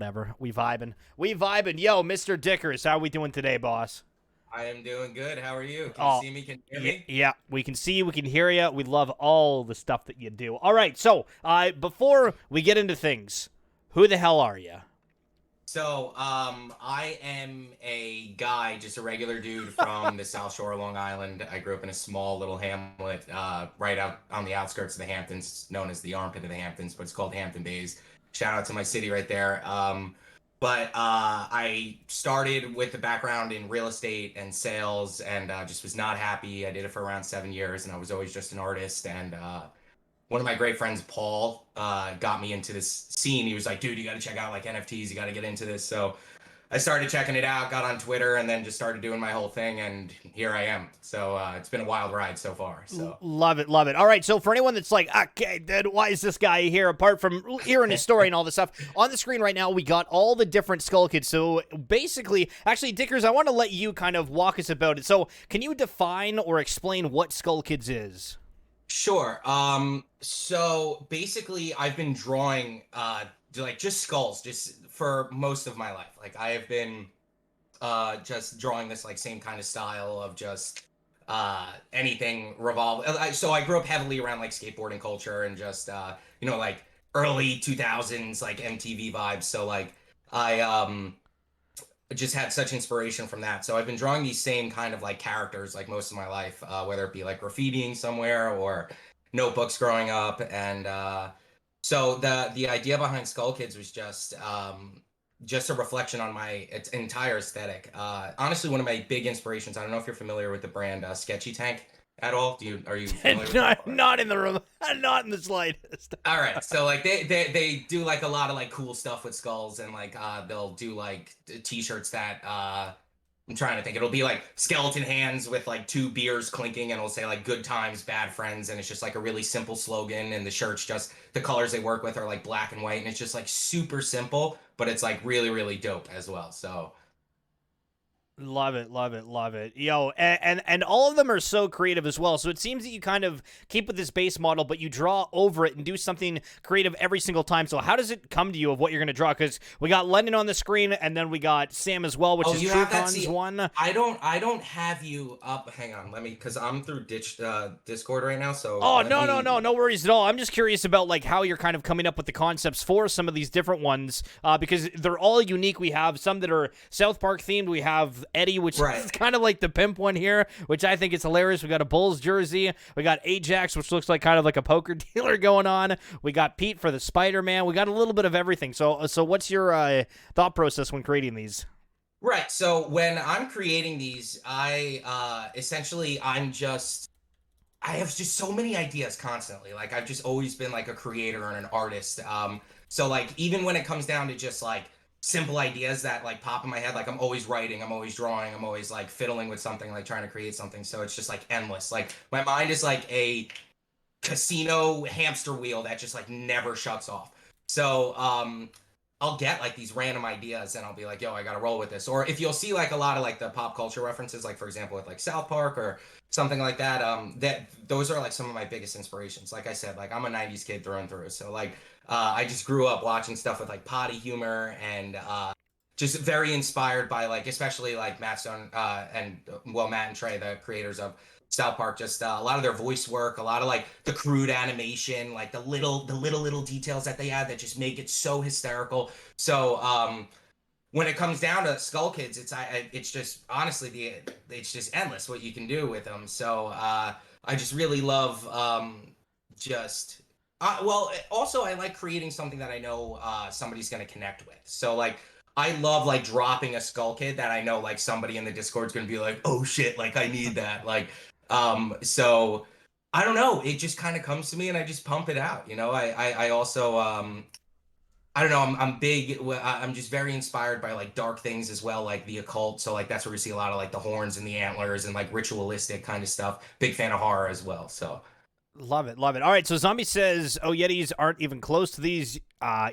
Never. We vibing. We vibing. Yo, Mr. Dickers, how we doing today, boss? I am doing good. How are you? Can you Oh, see me? Can you hear yeah, me? yeah. We can see you. We can hear you. We love all the stuff that you do. All right. So, before we get into things, who the hell are you? I am a guy, just a regular dude from the South Shore of Long Island. I grew up in a small little hamlet, right out on the outskirts of the Hamptons, known as the armpit of the Hamptons, but it's called Hampton Bays. Shout out to my city right there. I started with a background in real estate and sales, and just was not happy. I did it for around 7 years, and I was always just an artist. And one of my great friends, Paul, got me into this scene. He was like, dude, you got to check out like NFTs. You got to get into this. So I started checking it out, got on Twitter, and then just started doing my whole thing. And here I am. So it's been a wild ride so far. So Love it, love it. All right, so for anyone that's like, okay, then why is this guy here? Apart from hearing his story and all this stuff, on the screen right now, we got all the different Skull Kids. So basically, actually, Dickers, I want to let you kind of walk us about it. So can you define or explain what Skull Kids is? sure. So basically, I've been drawing like just skulls just for most of my life. Like I have been just drawing this like same kind of style of just anything revolve. So I grew up heavily around like skateboarding culture and just like early 2000s like MTV vibes. So like I just had such inspiration from that. So I've been drawing these same kind of like characters like most of my life, whether it be like graffitiing somewhere or notebooks growing up. And so the idea behind Skull Kids was just a reflection on my entire aesthetic. Honestly, one of my big inspirations. I don't know if you're familiar with the brand Sketchy Tank at all. Are you familiar with them? Not in the room, not in the slightest. All right, so like they do like a lot of like cool stuff with skulls, and like they'll do like t-shirts that I'm trying to think. It'll be like skeleton hands with like two beers clinking, and it'll say like "Good times, bad friends," and it's just like a really simple slogan. And the shirts, just the colors they work with are like black and white, and it's just like super simple, but it's like really really dope as well. So Love it, love it, love it. Yo, and all of them are so creative as well. So it seems that you kind of keep with this base model, but you draw over it and do something creative every single time. So how does it come to you of what you're going to draw? Because we got Lennon on the screen, and then we got Sam as well, which oh, is you have that. TrueCon's See, one. I don't have you up. Hang on, let me, because I'm through Discord right now. So Oh, let no, no, me. no, no worries at all. I'm just curious about like how you're kind of coming up with the concepts for some of these different ones, because they're all unique. We have some that are South Park themed. We have Eddie, which Right. is kind of like the pimp one here, which I think is hilarious. We got a Bulls jersey. We got Ajax, which looks like kind of like a poker dealer going on. We got Pete for the Spider-Man. We got a little bit of everything. So what's your thought process when creating these? Right. So when I'm creating these, I have just so many ideas constantly. Like I've just always been like a creator and an artist. So like even when it comes down to just like simple ideas that like pop in my head, like I'm always writing, I'm always drawing, I'm always like fiddling with something, like trying to create something. So it's just like endless. Like my mind is like a casino hamster wheel that just like never shuts off. So I'll get like these random ideas and I'll be like, yo, I gotta roll with this. Or if you'll see like a lot of like the pop culture references, like for example with like South Park or something like that, that those are like some of my biggest inspirations. Like I said, like I'm a 90s kid through and through. So like I just grew up watching stuff with like potty humor and just very inspired by like especially like Matt Stone Matt and Trey, the creators of South Park. Just a lot of their voice work, a lot of like the crude animation, like the little details that they add that just make it so hysterical. So when it comes down to Skull Kids, it's just honestly it's just endless what you can do with them. So I just really love just well, also I like creating something that I know somebody's gonna connect with. So like I love like dropping a Skull Kid that I know like somebody in the Discord's gonna be like, oh shit, like I need that. Like so I don't know, it just kind of comes to me and I just pump it out. I also I don't know. I'm big. I'm just very inspired by like dark things as well, like the occult. So like that's where we see a lot of like the horns and the antlers and like ritualistic kind of stuff. Big fan of horror as well. So Love it, love it. All right, so Zombie says, "Oh, Yetis aren't even close to these."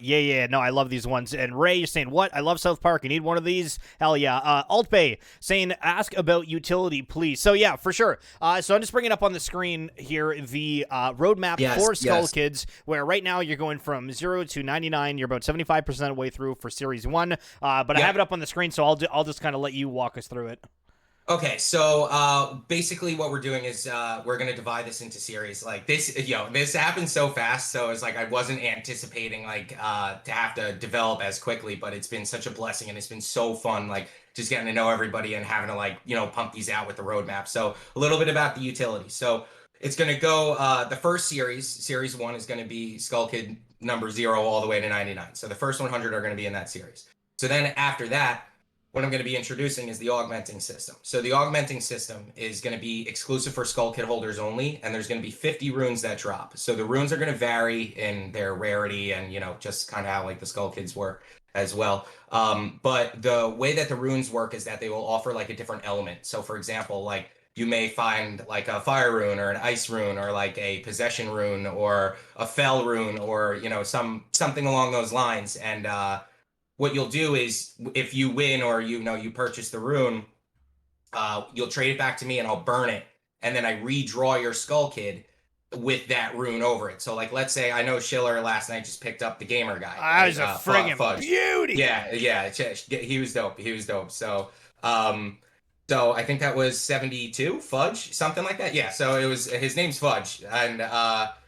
Yeah, no, I love these ones. And Ray, you're saying, "What? I love South Park. You need one of these." Hell yeah. Alt Bay saying, "Ask about utility, please." So yeah, for sure. So I'm just bringing up on the screen here the roadmap for Skull Kids, where right now you're going from 0 to 99. You're about 75% of the way through for Series 1. But I have it up on the screen, so I'll just kind of let you walk us through it. Okay, so basically what we're doing is we're gonna divide this into series. Like this, this happened so fast, so it's like I wasn't anticipating like to have to develop as quickly, but it's been such a blessing and it's been so fun, like just getting to know everybody and having to like, pump these out with the roadmap. So a little bit about the utility. So it's gonna go the first series 1 is gonna be Skull Kid number 0 all the way to 99. So the first 100 are gonna be in that series. So then after that, what I'm going to be introducing is the augmenting system. So the augmenting system is going to be exclusive for Skull Kid holders only, and there's going to be 50 runes that drop. So the runes are going to vary in their rarity and, just kind of how like the Skull Kids work as well. But the way that the runes work is that they will offer like a different element. So for example, like you may find like a fire rune or an ice rune or like a possession rune or a fell rune or, something along those lines. And, what you'll do is if you win or you purchase the rune, you'll trade it back to me and I'll burn it, and then I redraw your Skull Kid with that rune over it. So like let's say I know Schiller last night just picked up the gamer guy. That was a friggin' Fudge. beauty. Yeah, he was dope. So so I think that was 72 Fudge, something like that. Yeah, so it was his name's Fudge, and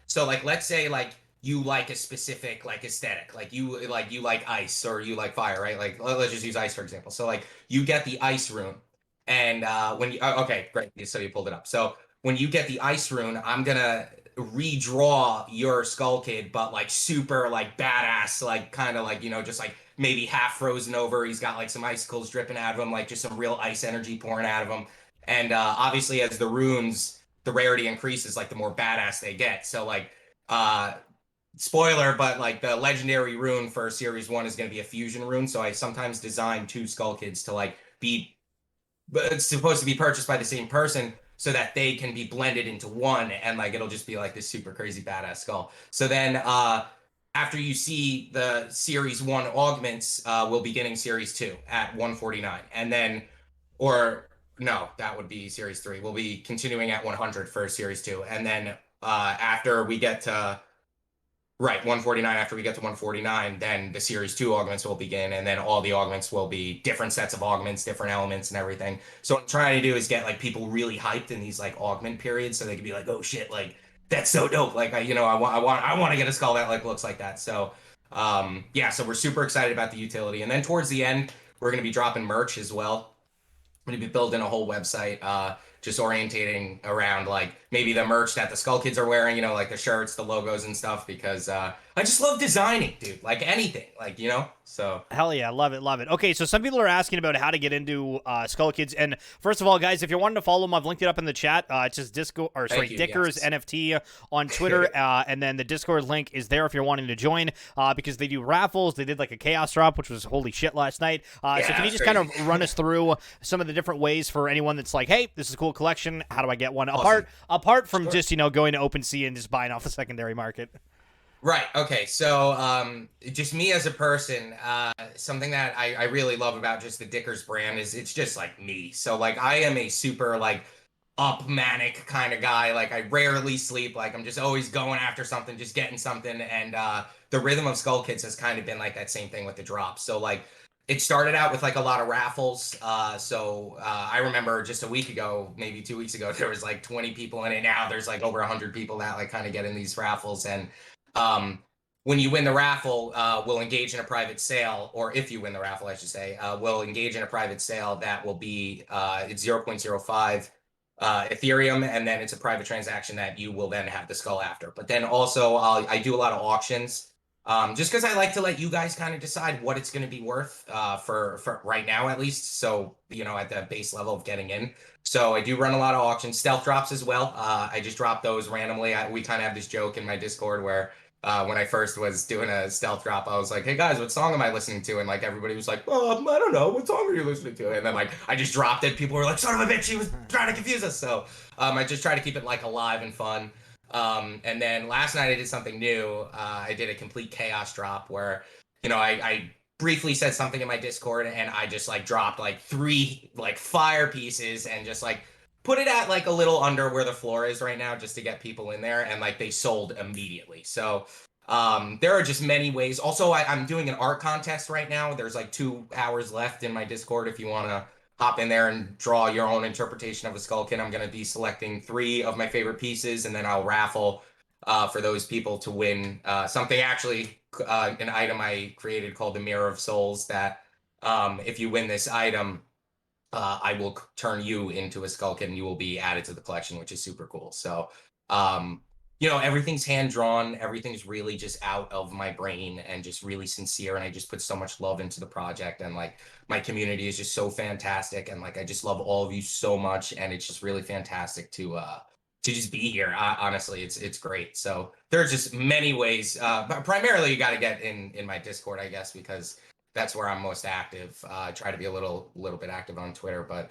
so like let's say like you like a specific like aesthetic, like you like ice or you like fire, right? Like let's just use ice for example. So like you get the ice rune, and when you okay, great, so you pulled it up. So when you get the ice rune, I'm gonna redraw your Skull Kid, but like super like badass, like kind of like just like maybe half frozen over. He's got like some icicles dripping out of him, like just some real ice energy pouring out of him. And obviously, as the runes, the rarity increases, like the more badass they get. So like spoiler, but like the legendary rune for series 1 is going to be a fusion rune. So I sometimes design 2 Skull Kids to like be, but it's supposed to be purchased by the same person so that they can be blended into one, and like it'll just be like this super crazy badass skull. So then after you see the series 1 augments, we'll be getting series 2 at 149, and then or no, that would be series 3. We'll be continuing at 100 for series 2, and then after we get to 149. After we get to 149, then the series 2 augments will begin, and then all the augments will be different sets of augments, different elements, and everything. So what I'm trying to do is get like people really hyped in these like augment periods, so they can be like, "Oh shit, like that's so dope!" Like I want to get a skull that like looks like that. So yeah, so we're super excited about the utility, and then towards the end, we're gonna be dropping merch as well. I'm gonna be building a whole website. Just orientating around like maybe the merch that the Skull Kids are wearing, like the shirts, the logos and stuff, because I just love designing, dude, like anything, like, so. Hell yeah, love it, love it. Okay, so some people are asking about how to get into Skull Kids, and first of all, guys, if you're wanting to follow them, I've linked it up in the chat. It's just Dickers NFT on Twitter, and then the Discord link is there if you're wanting to join, because they do raffles. They did like a chaos drop, which was holy shit last night. So can you just kind of run us through some of the different ways for anyone that's like, hey, this is a cool collection, how do I get one? Awesome. Apart from just, going to OpenSea and just buying off the secondary market. Right. Okay. So, just me as a person, something that I really love about just the Dickers brand is it's just like me. So like I am a super like up manic kind of guy. Like I rarely sleep. Like I'm just always going after something, just getting something. And the rhythm of Skull Kids has kind of been like that same thing with the drops. So like it started out with like a lot of raffles. I remember just a week ago, maybe 2 weeks ago, there was like 20 people in it. Now there's like over 100 people that like kind of get in these raffles. And when you win the raffle, we'll engage in a private sale, or if you win the raffle, I should say, we'll engage in a private sale that will be it's 0.05 Ethereum, and then it's a private transaction that you will then have the skull after. But then also I do a lot of auctions. Just because I like to let you guys kind of decide what it's going to be worth for right now, at least. So, at the base level of getting in. So I do run a lot of auctions, stealth drops as well. I just drop those randomly. We kind of have this joke in my Discord where when I first was doing a stealth drop, I was like, hey guys, what song am I listening to? And like everybody was like, I don't know. What song are you listening to? And then like I just dropped it. People were like, son of a bitch, he was trying to confuse us. So I just try to keep it like alive and fun. And then last night I did something new. I did a complete chaos drop where, I briefly said something in my Discord and I just like dropped like three like fire pieces and just like put it at like a little under where the floor is right now just to get people in there, and like they sold immediately. So there are just many ways. Also, I'm doing an art contest right now. There's like 2 hours left in my Discord if you want to hop in there and draw your own interpretation of a skull kid. I'm going to be selecting three of my favorite pieces, and then I'll raffle for those people to win something, actually, an item I created called the Mirror of Souls that if you win this item, I will turn you into a skull kid and you will be added to the collection, which is super cool. So, everything's hand drawn. Everything's really just out of my brain and just really sincere. And I just put so much love into the project. And like my community is just so fantastic. And like I just love all of you so much. And it's just really fantastic to just be here. Honestly, it's great. So there's just many ways. But primarily, you got to get in my Discord, I guess, because that's where I'm most active. I try to be a little bit active on Twitter, but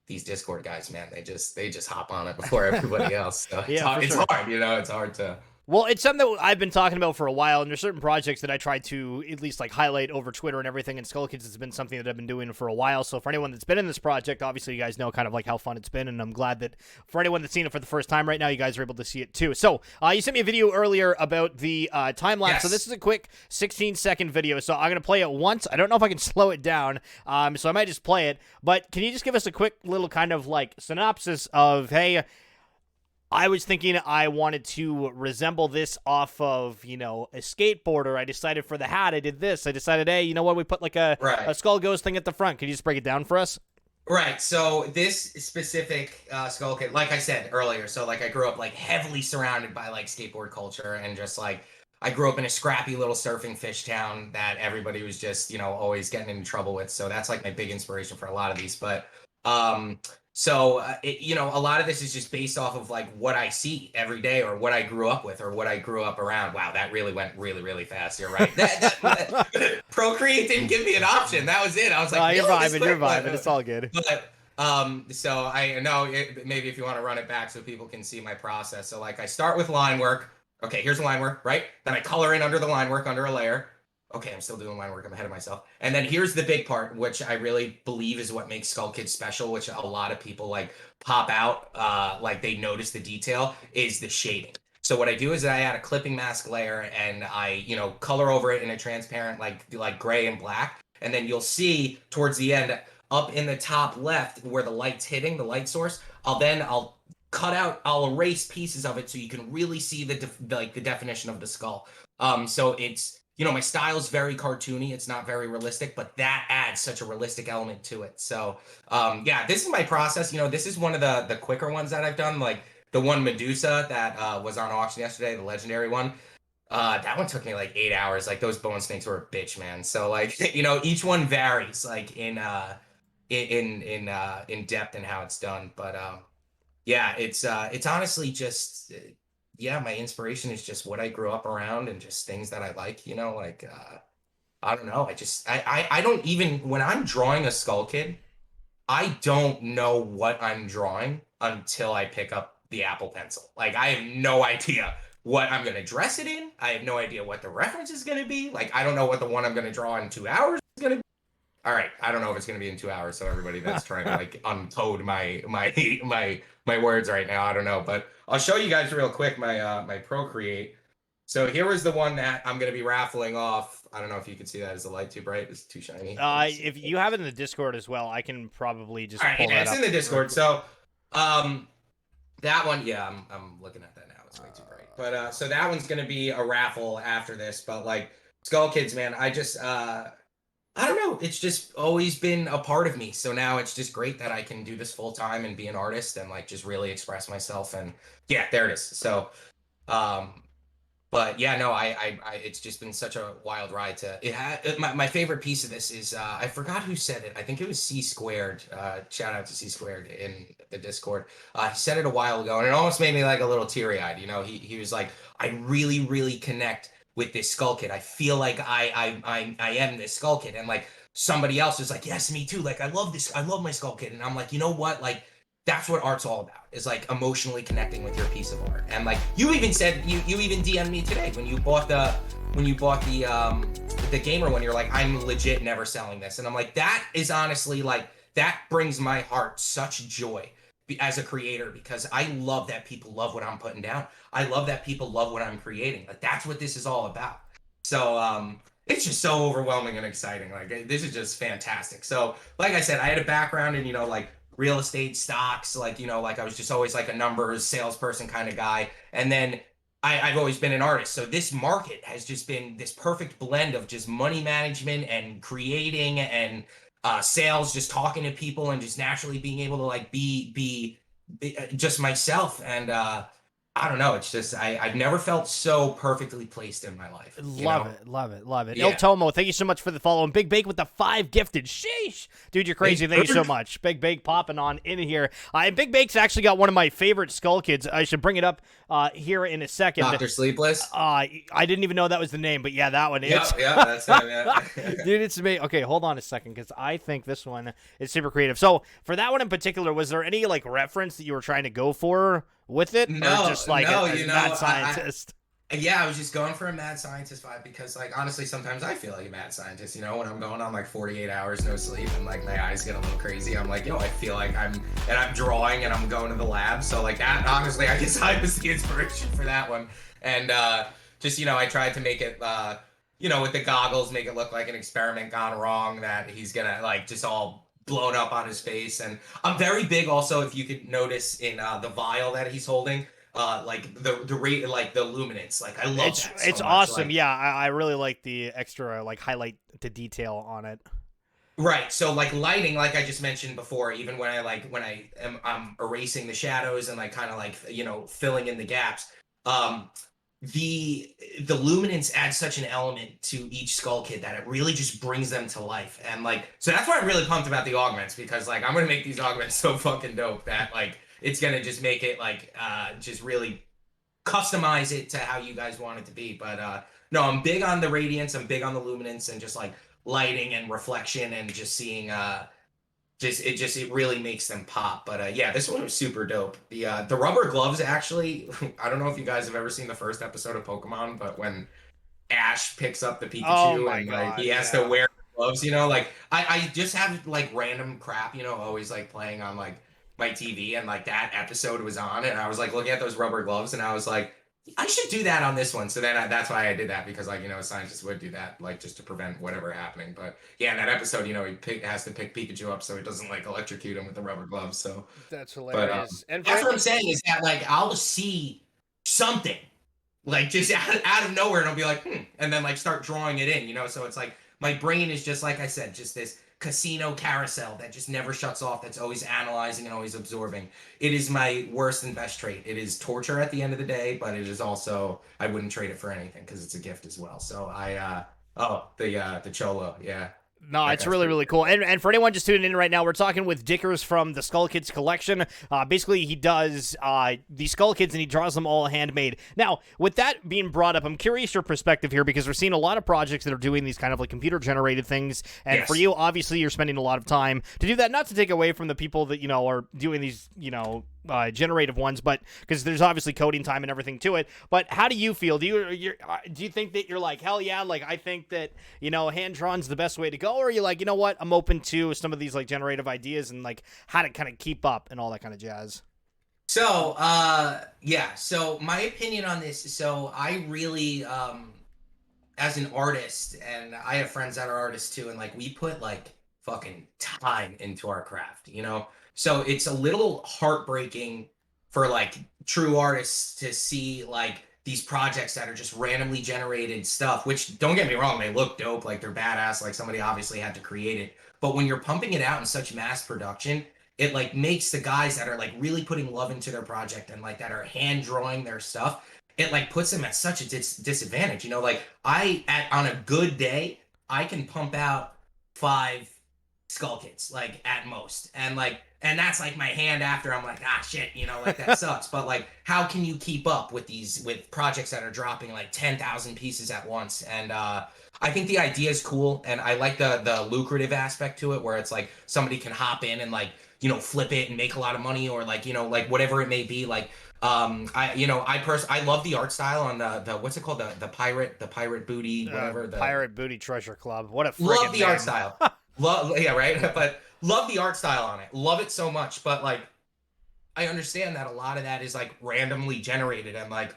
these Discord guys, man, they just hop on it before everybody else. So Yeah, for it's sure. hard, it's hard to. Well, it's something that I've been talking about for a while, and there's certain projects that I try to at least like highlight over Twitter and everything, and Skullkids has been something that I've been doing for a while. So for anyone that's been in this project, obviously you guys know kind of like how fun it's been, and I'm glad that for anyone that's seen it for the first time right now, you guys are able to see it too. So you sent me a video earlier about the time lapse. Yes. So this is a quick 16-second video. So I'm going to play it once. I don't know if I can slow it down, so I might just play it. But can you just give us a quick little kind of like synopsis of, hey, I was thinking I wanted to resemble this off of, a skateboarder. I decided for the hat, I did this. I decided, hey, you know what? We put like a skull ghost thing at the front. Can you just break it down for us? Right. So this specific skull kid, like I said earlier, so like I grew up like heavily surrounded by like skateboard culture, and just like I grew up in a scrappy little surfing fish town that everybody was just, always getting into trouble with. So that's like my big inspiration for a lot of these. But a lot of this is just based off of like what I see every day, or what I grew up with, or what I grew up around. Wow, that really went really, really fast. You're right. Procreate didn't give me an option. That was it. I was like, you're vibing. It's all good. But so I know maybe if you want to run it back so people can see my process. So like I start with line work. Okay, here's the line work, right? Then I color in under the line work under a layer. Okay, I'm still doing line work. I'm ahead of myself. And then here's the big part, which I really believe is what makes Skull Kids special, which a lot of people like pop out, like they notice the detail, is the shading. So what I do is I add a clipping mask layer and I, color over it in a transparent like gray and black. And then you'll see towards the end, up in the top left where the light's hitting, the light source, I'll cut out, I'll erase pieces of it so you can really see the definition of the skull. So it's, my style is very cartoony. It's not very realistic, but that adds such a realistic element to it. So, this is my process. This is one of the quicker ones that I've done. Like the one Medusa that was on auction yesterday, the legendary one. That one took me like 8 hours. Like those bone snakes were a bitch, man. So like, each one varies like in depth and how it's done. But it's honestly just. My inspiration is just what I grew up around and just things that I like, I don't know. I don't even, when I'm drawing a skull kid, I don't know what I'm drawing until I pick up the Apple Pencil. Like I have no idea what I'm going to dress it in. I have no idea what the reference is going to be. Like, I don't know what the one I'm going to draw in 2 hours is going to be. All right. I don't know if it's going to be in 2 hours. So everybody that's trying to like uncode my words right now, I don't know, but I'll show you guys real quick my Procreate. So here was the one that I'm going to be raffling off. I don't know if you can see that. Is the light too bright? It's too shiny. If you have it in the Discord as well, I can probably just pull that up. It's in the Discord. So that one, I'm looking at that now. It's way too bright. But so that one's going to be a raffle after this. But like Skull Kids, man, I just I don't know. It's just always been a part of me. So now it's just great that I can do this full time and be an artist and like just really express myself. And yeah, there it is. So, but yeah, no, I it's just been such a wild ride my favorite piece of this is, I forgot who said it. I think it was C Squared. Shout out to C Squared in the Discord. He said it a while ago and it almost made me like a little teary eyed. He was like, I really, really connect with this skull kid. I feel like I am this skull kid. And like somebody else is like, yes, me too. Like, I love this. I love my skull kid. And I'm like, you know what? Like, that's what art's all about, is like emotionally connecting with your piece of art. And like you even said, you even DM'd me today when you bought the gamer one. You're like, I'm legit never selling this. And I'm like, that is honestly like, that brings my heart such joy as a creator, because I love that people love what I'm putting down. I love that people love what I'm creating. Like that's what this is all about. So it's just so overwhelming and exciting. Like this is just fantastic. So like I said, I had a background in, like real estate, stocks, like, like I was just always like a numbers salesperson kind of guy. And then I've always been an artist. So this market has just been this perfect blend of just money management and creating and sales, just talking to people and just naturally being able to like be just myself. And I don't know. It's just I've never felt so perfectly placed in my life. Love it, love it, love it. Il Yeah. Tomo, thank you so much for the follow. And Big Bake with the 5 gifted. Sheesh. Dude, you're crazy. Thank you so much. Big Bake popping on in here. And Big Bake's actually got one of my favorite Skull Kids. I should bring it up here in a second. Dr. Sleepless. I didn't even know that was the name, but yeah, that one. Yeah, that's him, yeah. Dude, it's me. Okay, hold on a second, because I think this one is super creative. So for that one in particular, was there any like reference that you were trying to go for with it? No, or just like no, a mad scientist? Yeah, I was just going for a mad scientist vibe, because like honestly sometimes I feel like a mad scientist, when I'm going on like 48 hours no sleep and like my eyes get a little crazy. I'm like, I feel like I'm drawing and I'm going to the lab. So like that, honestly, I guess I was the inspiration for that one. And just I tried to make it with the goggles, make it look like an experiment gone wrong, that he's gonna like just all blown up on his face. And I'm very big also, if you could notice in the vial that he's holding, like the rate, like the luminance, like I love that so it's much. awesome. Like, Yeah, I really like the extra like highlight to detail on it. right. So like lighting, like I just mentioned before, even when I'm erasing the shadows and like kind of like filling in the gaps, the luminance adds such an element to each Skull Kid that it really just brings them to life. And like, so that's why I'm really pumped about the augments, because like I'm gonna make these augments so fucking dope that like it's gonna just make it like just really customize it to how you guys want it to be. But no, I'm big on the radiance, I'm big on the luminance, and just like lighting and reflection, and just seeing it really makes them pop. But yeah, this one was super dope. The rubber gloves, actually, I don't know if you guys have ever seen the first episode of Pokemon, but when Ash picks up the Pikachu and like he has to wear gloves, like I just have like random crap, always like playing on like my TV, and like that episode was on, and I was like looking at those rubber gloves, and I was like, I should do that on this one. So then that's why I did that, because like a scientist would do that, like just to prevent whatever happening. But yeah, in that episode, he has to pick Pikachu up so it doesn't like electrocute him with the rubber gloves. So That's hilarious. and that's what I'm saying, is that like I'll see something like just out of nowhere, and I'll be like, and then like start drawing it in, So it's like my brain is just, like I said, just this casino carousel that just never shuts off, that's always analyzing and always absorbing. It is my worst and best trait. It is torture at the end of the day, but it is also, I wouldn't trade it for anything, because it's a gift as well. So the Cholo, yeah. No, it's really, really cool. And for anyone just tuning in right now, we're talking with Dickers from the Skull Kids collection. Basically, he does the Skull Kids, and he draws them all handmade. Now, with that being brought up, I'm curious your perspective here, because we're seeing a lot of projects that are doing these kind of like computer-generated things. And Yes. for you, obviously, you're spending a lot of time to do that, not to take away from the people that, are doing these, generative ones, but because there's obviously coding time and everything to it. But how do you feel? Do you think that you're like, hell yeah, like I think that hand drawn's the best way to go, or are you like, what, I'm open to some of these like generative ideas and like how to kind of keep up and all that kind of jazz? So yeah, so my opinion on this, so I really as an artist, and I have friends that are artists too, and like we put like fucking time into our craft, So it's a little heartbreaking for like true artists to see like these projects that are just randomly generated stuff, which, don't get me wrong, they look dope, like they're badass, like somebody obviously had to create it. But when you're pumping it out in such mass production, it like makes the guys that are like really putting love into their project and like that are hand drawing their stuff, it like puts them at such a disadvantage. Like on a good day, I can pump out 5 Skull Kids, like at most. And that's like my hand after, I'm like, shit, like that sucks. But like, how can you keep up with projects that are dropping like 10,000 pieces at once? And I think the idea is cool, and I like the lucrative aspect to it, where it's like somebody can hop in and like flip it and make a lot of money, or like, like whatever it may be. Like, I love the art style on the what's it called, the pirate booty, whatever, the Pirate Booty Treasure Club. What a love friggin' the art name. style. Love, yeah, right. But love the art style on it. Love it so much. But like, I understand that a lot of that is like randomly generated, and like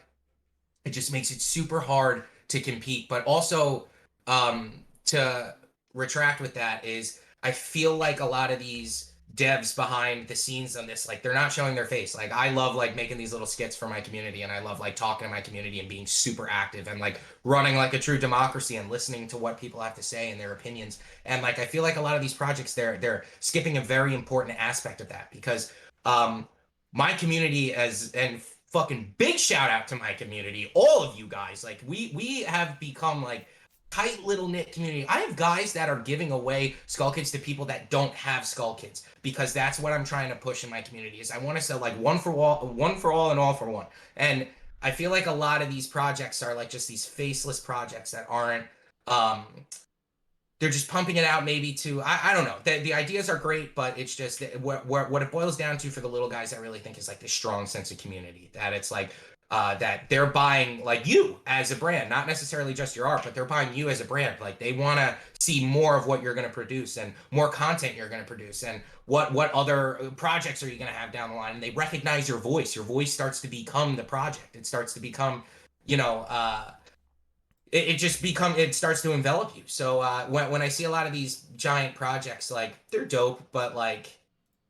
it just makes it super hard to compete. But also, to retract with that is, I feel like a lot of these devs behind the scenes on this, like they're not showing their face. Like I love like making these little skits for my community, and I love like talking to my community and being super active and like running like a true democracy and listening to what people have to say and their opinions. And like I feel like a lot of these projects, they're skipping a very important aspect of that, because um my community, as and fucking big shout out to my community, all of you guys, like we have become like tight little knit community. I have guys that are giving away Skull Kids to people that don't have Skull Kids, because that's what I'm trying to push in my community. Is I want to sell like one for all, and all for one. And I feel like a lot of these projects are like just these faceless projects that aren't um they're just pumping it out maybe to, I don't know. The ideas are great, but it's just what it boils down to for the little guys, I really think, is like this strong sense of community, that it's like that they're buying like you as a brand, not necessarily just your art, but they're buying you as a brand. Like they want to see more of what you're going to produce, and more content you're going to produce, and what other projects are you going to have down the line. And they recognize your voice. Your voice starts to become the project. It starts to become, you know, it starts to envelop you. So when I see a lot of these giant projects, like they're dope, but like,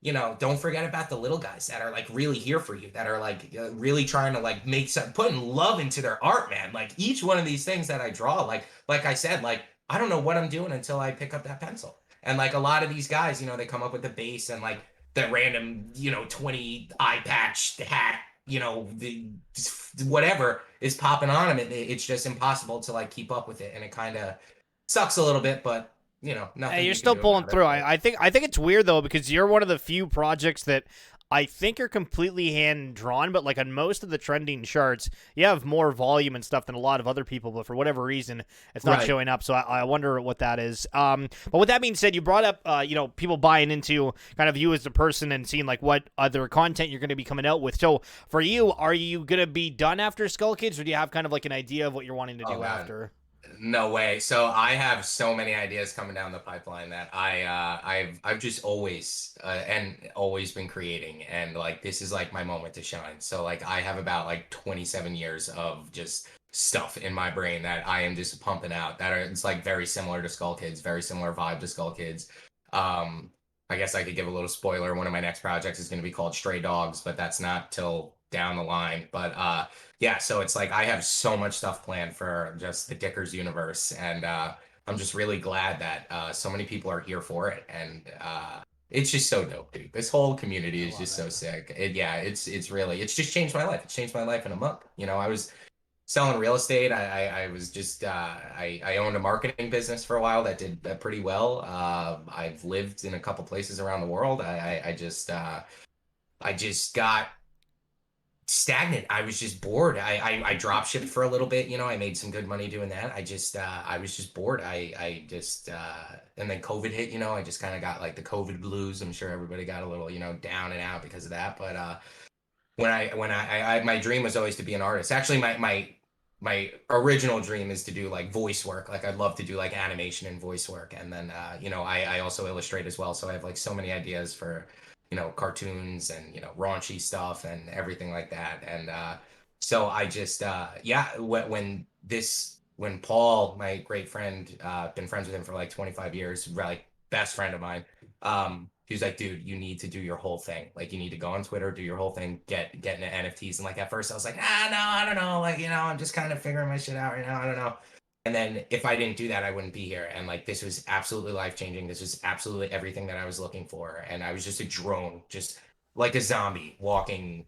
don't forget about the little guys that are like really here for you, that are like really trying to like make some, putting love into their art, man. Like each one of these things that I draw, like I said, like I don't know what I'm doing until I pick up that pencil. And like a lot of these guys, they come up with the base and like the random 20 eye patch hat, the whatever is popping on them. It's just impossible to like keep up with it, and it kind of sucks a little bit, but nothing Hey, you're you can still do pulling about it. through. I think it's weird though, because you're one of the few projects that I think are completely hand drawn, but like on most of the trending charts, you have more volume and stuff than a lot of other people, but for whatever reason, it's not Right. showing up. So I wonder what that is. But with that being said, you brought up people buying into kind of you as a person and seeing like what other content you're going to be coming out with. So for you, are you going to be done after Skull Kids, or do you have kind of like an idea of what you're wanting to Oh do God. after? No way. So I have so many ideas coming down the pipeline that I've just always been creating, and like this is like my moment to shine. So like I have about like 27 years of just stuff in my brain that I am just pumping out, that are, it's like very similar to Skull Kids, very similar vibe to Skull Kids. Um I guess I could give a little spoiler. One of my next projects is going to be called Stray Dogs, but that's not till down the line. But yeah, so it's like I have so much stuff planned for just the Dickers universe, and I'm just really glad that so many people are here for it, and it's just so dope, dude. This whole community I is love just it. so sick. Yeah, it's really, it's just changed my life. It's changed my life in a month. I was selling real estate. I was just I owned a marketing business for a while that did pretty well. I've lived in a couple places around the world. I just got stagnant. I was just bored. I drop shipped for a little bit. I made some good money doing that. I was just bored. I just and then COVID hit. I just kind of got like the COVID blues. I'm sure everybody got a little down and out because of that. But my dream was always to be an artist. Actually, my original dream is to do like voice work. Like I'd love to do like animation and voice work. And then I also illustrate as well. So I have like so many ideas for cartoons and raunchy stuff and everything like that. And so I just yeah, when Paul, my great friend, been friends with him for like 25 years, like best friend of mine, he was like, dude, you need to do your whole thing. Like, you need to go on Twitter, do your whole thing, get into NFTs. And like at first I was like, no, I don't know. Like, I'm just kind of figuring my shit out right now. I don't know. And then if I didn't do that, I wouldn't be here. And like this was absolutely life changing. This was absolutely everything that I was looking for. And I was just a drone, just like a zombie walking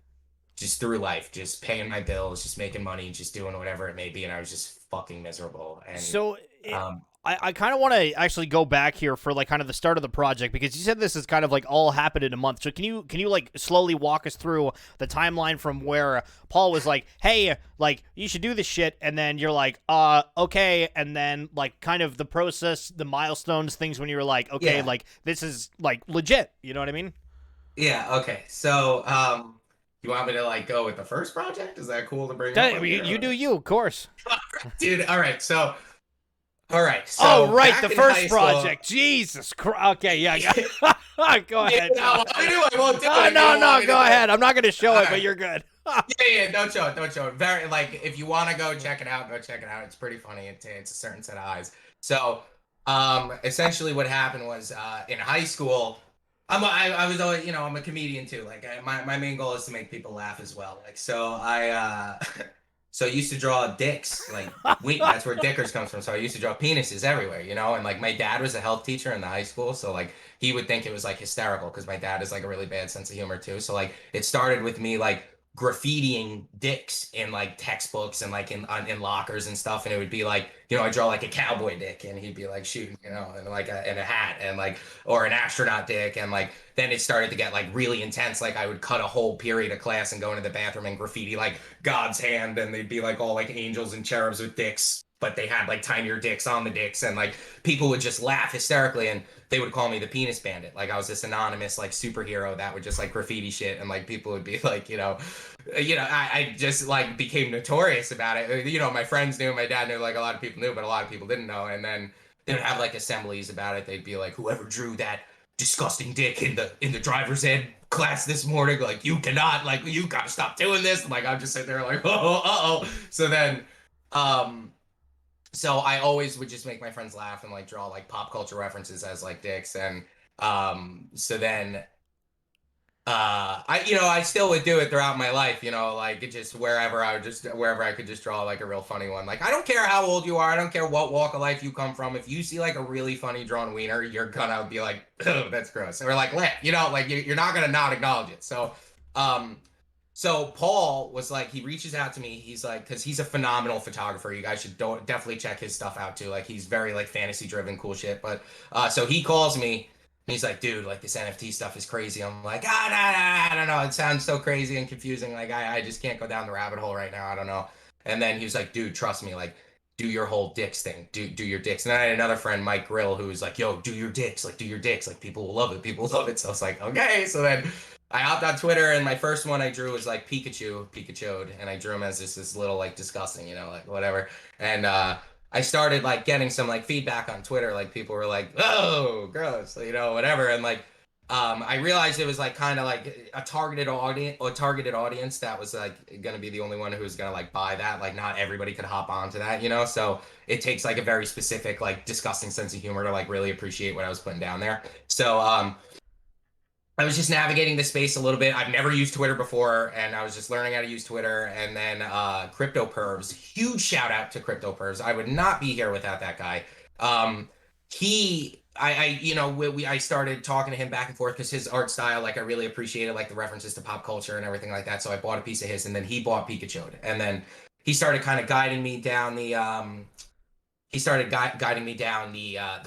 just through life, just paying my bills, just making money, just doing whatever it may be. And I was just fucking miserable. And So um I kind of want to actually go back here for like kind of the start of the project, because you said this is kind of like all happened in a month. So can you like slowly walk us through the timeline from where Paul was like, hey, like you should do this shit, and then you're like, okay, and then like kind of the process, the milestones, things when you were like, okay, yeah. like this is like legit. You know what I mean? Yeah, okay. So, you want me to like go with the first project? Is that cool to bring up on here? You do you, of course. Dude, all right. Oh, So right, the back in high first school, project. Jesus Christ. Okay, yeah, yeah, go you ahead. Go know, ahead. I won't do it Oh, if you no, don't want no, me to go do it. ahead. I'm not going to show All it, but right. you're good. Yeah, don't show it, don't show it. Very like if you want to go check it out, go check it out. It's pretty funny. It's a certain set of eyes. So, essentially what happened was in high school, I was always, I'm a comedian too. Like my main goal is to make people laugh as well. Like so so I used to draw dicks. Like that's where dickers comes from. So I used to draw penises everywhere, and like my dad was a health teacher in the high school, so like he would think it was like hysterical because my dad has like a really bad sense of humor too. So like it started with me like graffitiing dicks in like textbooks and like in lockers and stuff, and it would be like I draw like a cowboy dick and he'd be like shooting and like a hat and like or an astronaut dick, and like then it started to get like really intense. Like I would cut a whole period of class and go into the bathroom and graffiti like God's hand, and they'd be like all like angels and cherubs with dicks, but they had like tinier dicks on the dicks, and like people would just laugh hysterically, and they would call me the penis bandit. Like I was this anonymous like superhero that would just like graffiti shit, and like people would be like, I just like became notorious about it. My friends knew, my dad knew, like a lot of people knew, but a lot of people didn't know. And then they would have like assemblies about it. They'd be like, whoever drew that disgusting dick in the driver's ed class this morning, like you cannot, like you gotta stop doing this. And, like I'm just sitting there like, oh. So then, um, so I always would just make my friends laugh and like draw like pop culture references as like dicks, and so then I still would do it throughout my life, like it just wherever I could just draw like a real funny one. Like I don't care how old you are, I don't care what walk of life you come from. If you see like a really funny drawn wiener, you're gonna be like, oh, that's gross, or like, like you're not gonna not acknowledge it. Um, so Paul was like, he reaches out to me. He's like, because he's a phenomenal photographer. You guys should definitely check his stuff out too. Like he's very like fantasy driven, cool shit. But so he calls me. He's like, dude, like this NFT stuff is crazy. I'm like, I don't know. It sounds so crazy and confusing. Like I just can't go down the rabbit hole right now. I don't know. And then he was like, dude, trust me. Like, do your whole dicks thing. Do your dicks. And then I had another friend, Mike Grill, who was like, yo, do your dicks. Like, do your dicks. Like, people will love it. People will love it. So I was like, okay. So then I hopped on Twitter, and my first one I drew was like Pikachu'd, and I drew him as just this little like disgusting, like whatever. And I started like getting some like feedback on Twitter, like people were like, "Oh, gross," whatever. And like, I realized it was like kind of like a targeted audience that was like gonna be the only one who was gonna like buy that. Like, not everybody could hop onto that. So it takes like a very specific like disgusting sense of humor to like really appreciate what I was putting down there. So I was just navigating the space a little bit. I've never used Twitter before, and I was just learning how to use Twitter. And then Crypto Pervs, huge shout out to Crypto Pervs. I would not be here without that guy. I started talking to him back and forth because his art style, like I really appreciated like the references to pop culture and everything like that. So I bought a piece of his, and then he bought Pikachu, and then he started kind of guiding me down the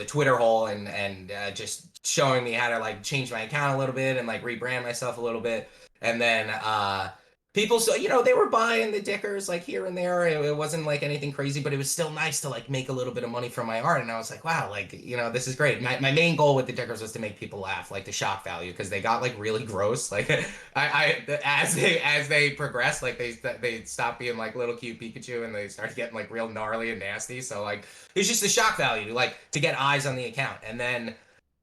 Twitter hole, and just showing me how to like change my account a little bit and like rebrand myself a little bit. And then people, so they were buying the dickers like here and there. It wasn't like anything crazy, but it was still nice to like make a little bit of money from my art. And I was like, wow, like this is great. My main goal with the dickers was to make people laugh, like the shock value, because they got like really gross. Like as they progressed, like they stopped being like little cute Pikachu, and they started getting like real gnarly and nasty. So like it's just the shock value, like to get eyes on the account. And then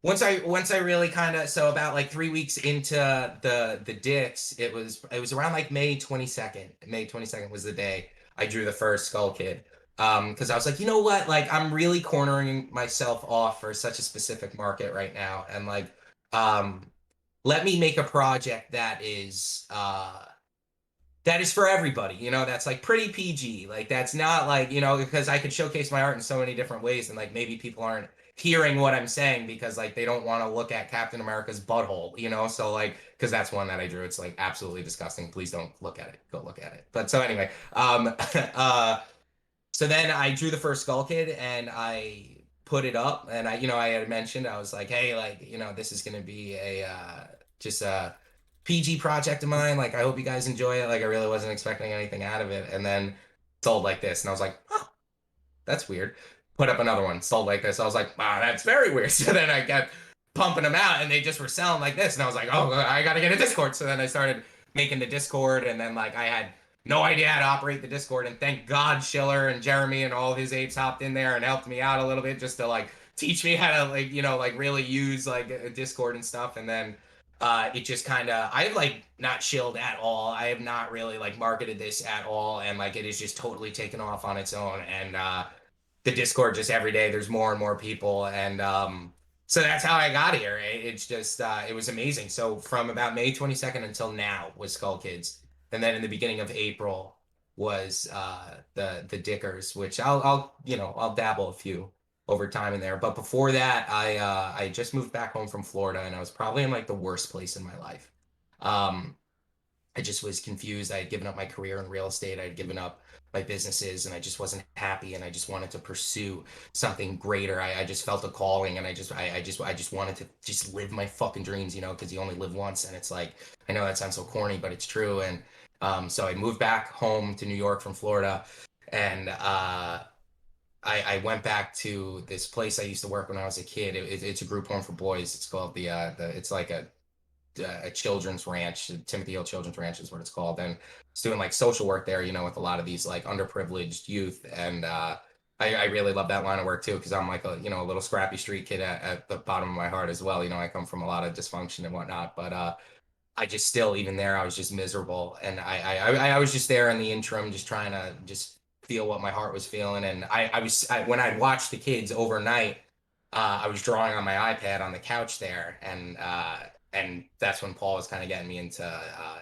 once I really kind of, so about like 3 weeks into the dicks, it was around like May 22nd. May 22nd was the day I drew the first Skull Kid. Because I was like, you know what? Like I'm really cornering myself off for such a specific market right now. And like let me make a project that is for everybody, that's like pretty PG. Like that's not like, because I could showcase my art in so many different ways, and like maybe people aren't hearing what I'm saying because like they don't want to look at Captain America's butthole. So like, because that's one that I drew. It's like absolutely disgusting. Please don't look at it. Go look at it. But so anyway, so then I drew the first Skull Kid, and I put it up, and I had mentioned, I was like, hey, like, this is gonna be just a PG project of mine. Like, I hope you guys enjoy it. Like, I really wasn't expecting anything out of it. And then sold like this, and I was like, oh, that's weird. Put up another one, sold like this. I was like, wow, that's very weird. So then I kept pumping them out, and they just were selling like this. And I was like, oh, I got to get a Discord. So then I started making the Discord, and then like I had no idea how to operate the Discord. And thank God Schiller and Jeremy and all of his apes hopped in there and helped me out a little bit just to like teach me how to like, like really use like a Discord and stuff. And then it just kind of, I have like not chilled at all. I have not really like marketed this at all. And like it is just totally taken off on its own. And the Discord just every day, there's more and more people. And so that's how I got here. It's just, it was amazing. So from about May 22nd until now was Skull Kids. And then in the beginning of April was the Dickers, which I'll dabble a few over time in there. But before that, I just moved back home from Florida, and I was probably in like the worst place in my life. Um, I just was confused. I had given up my career in real estate. I had given up my businesses, and I just wasn't happy. And I just wanted to pursue something greater. I just felt a calling, and I just wanted to just live my fucking dreams, because you only live once. And it's like, I know that sounds so corny, but it's true. And so I moved back home to New York from Florida, and I went back to this place I used to work when I was a kid. It's a group home for boys. It's called it's like a children's ranch. Timothy Hill Children's Ranch is what it's called. And it's doing like social work there, with a lot of these like underprivileged youth. And I really love that line of work too, because I'm like a little scrappy street kid at the bottom of my heart as well. I come from a lot of dysfunction and whatnot, but I just still, even there, I was just miserable. And I was just there in the interim, just trying to just feel what my heart was feeling. And when I'd watched the kids overnight, I was drawing on my iPad on the couch there. And that's when Paul was kind of getting me into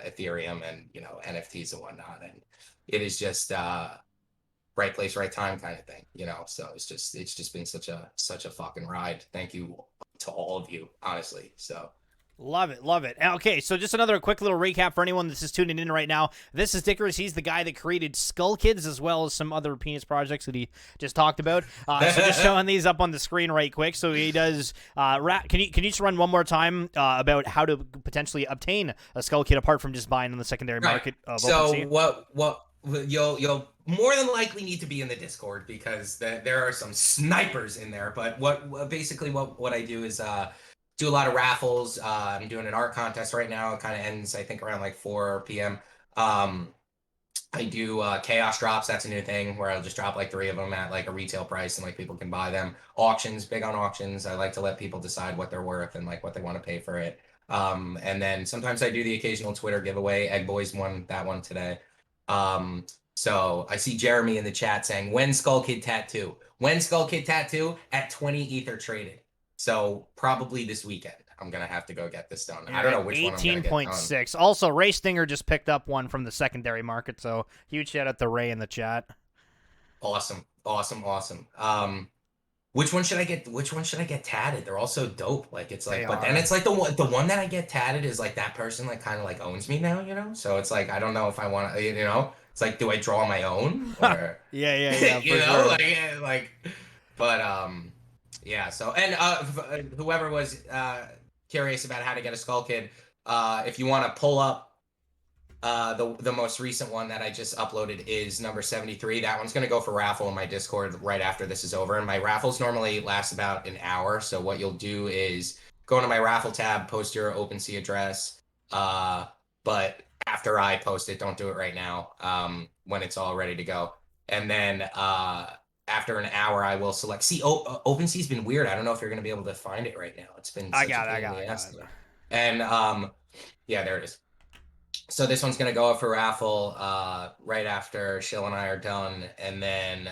Ethereum and, NFTs and whatnot. And it is just right place, right time kind of thing, so it's just been such a fucking ride. Thank you to all of you, honestly. So Love it, love it. Okay, so just another quick little recap for anyone that's just tuning in right now. This is Dickers. He's the guy that created Skull Kids as well as some other penis projects that he just talked about. So just showing these up on the screen right quick. So he does. Can you just run one more time about how to potentially obtain a Skull Kid apart from just buying on the secondary market? So what you'll more than likely need to be in the Discord, because there are some snipers in there. But basically what I do is do a lot of raffles. I'm doing an art contest right now. It kind of ends, I think, around like 4 p.m. I do chaos drops. That's a new thing where I'll just drop like 3 of them at like a retail price, and like people can buy them. Auctions, big on auctions. I like to let people decide what they're worth and like what they want to pay for it. And then sometimes I do the occasional Twitter giveaway. Egg Boys won that one today. So I see Jeremy in the chat saying, when Skull Kid Tattoo? When Skull Kid Tattoo? At 20 Ether traded. So probably this weekend, I'm going to have to go get this done. I don't know which one I'm going to get done. 18.6. Also, Ray Stinger just picked up one from the secondary market, so huge shout out to Ray in the chat. Awesome. Which one should I get? Which one should I get tatted? They're all so dope. Like it's like, but then it's like the one that I get tatted is like that person like kind of like owns me now, So it's like I don't know if I want to, It's like, do I draw my own? Or yeah. Sure. But yeah. So and whoever was curious about how to get a Skull Kid, if you want to pull up. The most recent one that I just uploaded is number 73. That one's going to go for raffle in my Discord right after this is over. And my raffles normally last about an hour. So what you'll do is go into my raffle tab, post your OpenSea address. But after I post it, don't do it right now, when it's all ready to go. And then after an hour, I will select. See, OpenSea's been weird. I don't know if you're going to be able to find it right now. It's been I got it. And yeah, there it is. So this one's going to go up for raffle right after Shill and I are done. And then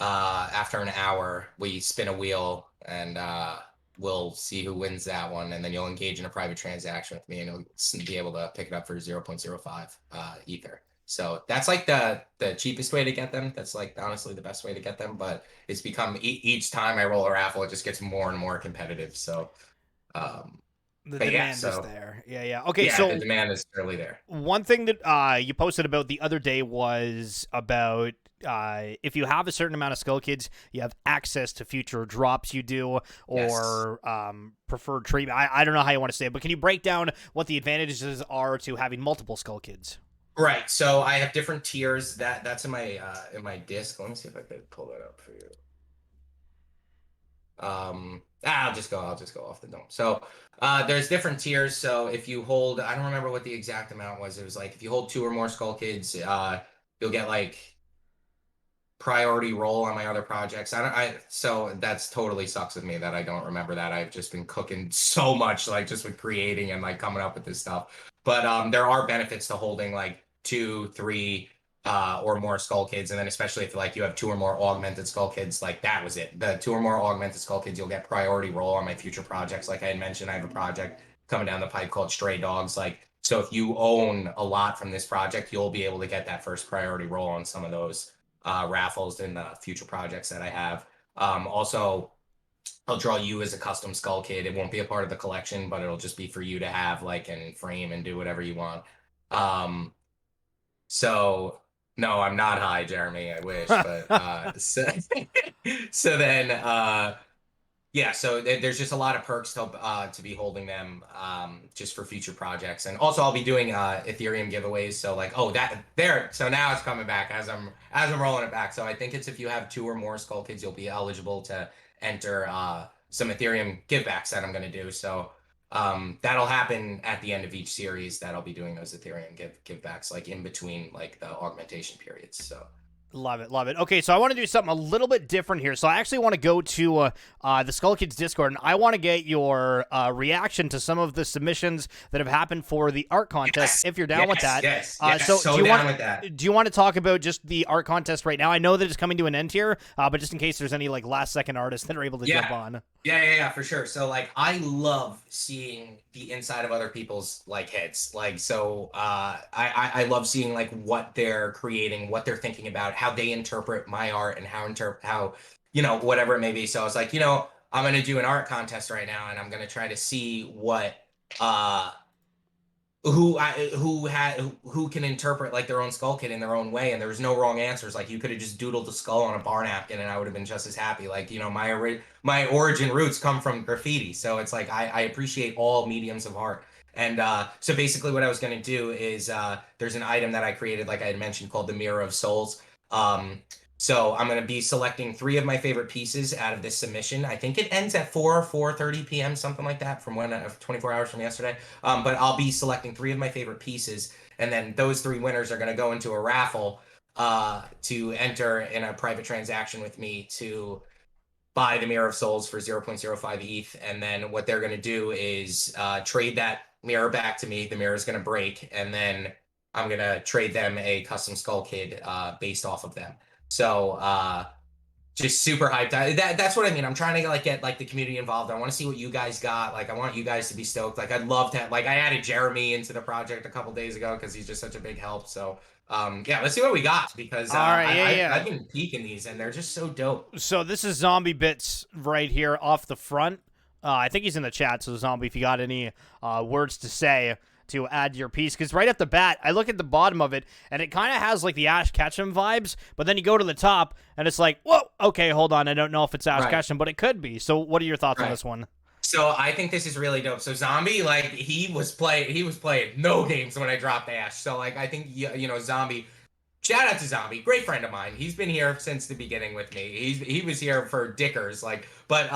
after an hour, we spin a wheel, and we'll see who wins that one. And then you'll engage in a private transaction with me, and you'll be able to pick it up for 0.05 Ether. So that's like the cheapest way to get them. That's like honestly the best way to get them. But it's become each time I roll a raffle, it just gets more and more competitive. So the demand is there. Yeah. Okay, yeah, so the demand is really there. One thing that you posted about the other day was about if you have a certain amount of Skull Kids, you have access to future drops you do, or preferred treatment. I don't know how you want to say it, but can you break down what the advantages are to having multiple Skull Kids? Right. So I have different tiers. That's in my disc. Let me see if I could pull that up for you. I'll just go off the dome. So there's different tiers. So if you hold, I don't remember what the exact amount was. It was like if you hold two or more Skull Kids, you'll get like priority role on my other projects. So that's totally sucks with me that I don't remember that. I've just been cooking so much, like just with creating and like coming up with this stuff. But there are benefits to holding like two, three, or more Skull Kids, and then especially if like you have two or more augmented Skull Kids, like that was it. The two or more augmented Skull Kids, you'll get priority role on my future projects. Like I had mentioned, I have a project coming down the pipe called Stray Dogs. Like so, if you own a lot from this project, you'll be able to get that first priority role on some of those raffles in the future projects that I have. Also, I'll draw you as a custom skull kid. It won't be a part of the collection, but it'll just be for you to have like and frame and do whatever you want. Um, so no, I'm not high, Jeremy. I wish, but so then yeah, so there's just a lot of perks to be holding them just for future projects, and also I'll be doing Ethereum giveaways. So like, oh that there, so now it's coming back as I'm rolling it back. So I think it's if you have two or more Skull Kids, you'll be eligible to enter some Ethereum givebacks that I'm going to do. So that'll happen at the end of each series. That I'll be doing those Ethereum givebacks like in between like the augmentation periods. So. Love it, love it. Okay, so I want to do something a little bit different here. So I actually want to go to the Skull Kids Discord, and I want to get your reaction to some of the submissions that have happened for the art contest. Yes, If you're down with that, so down with that. Do you want to talk about just the art contest right now? I know that it's coming to an end here, but just in case there's any like last second artists that are able to jump on. Yeah, for sure. So like I love seeing the inside of other people's like heads. Like so I love seeing like what they're creating, what they're thinking about, how they interpret my art and how whatever it may be. So I was like, I'm gonna do an art contest right now and I'm gonna try to see what uh who can interpret like their own skull kid in their own way, and there was no wrong answers. Like you could have just doodled a skull on a bar napkin and I would have been just as happy. Like my origin roots come from graffiti, so it's like I appreciate all mediums of art. And so basically what I was going to do is there's an item that I created like I had mentioned called the Mirror of Souls. So I'm going to be selecting three of my favorite pieces out of this submission. I think it ends at 4:30 p.m., something like that, from 24 hours from yesterday. But I'll be selecting three of my favorite pieces, and then those three winners are going to go into a raffle to enter in a private transaction with me to buy the Mirror of Souls for 0.05 ETH. And then what they're going to do is trade that mirror back to me. The mirror is going to break, and then I'm going to trade them a custom Skull Kid based off of them. So just super hyped. That's what I mean. I'm trying to like get like the community involved. I want to see what you guys got. Like I want you guys to be stoked. Like I'd love to have, like I added Jeremy into the project a couple days ago because he's just such a big help. So yeah, let's see what we got because All right, I've been peeking these and they're just so dope. So this is Zombie Bits right here off the front. I think he's in the chat, so Zombie, if you got any words to say to add to your piece, because right off the bat, I look at the bottom of it, and it kind of has like the Ash Ketchum vibes, but then you go to the top, and it's like, whoa, okay, hold on, I don't know if it's Ash Ketchum, but it could be. So what are your thoughts on this one? So I think this is really dope. So Zombie, like he was playing no games when I dropped Ash. So like I think Zombie. Shout out to Zombie, great friend of mine. He's been here since the beginning with me. He was here for Dickers, like, but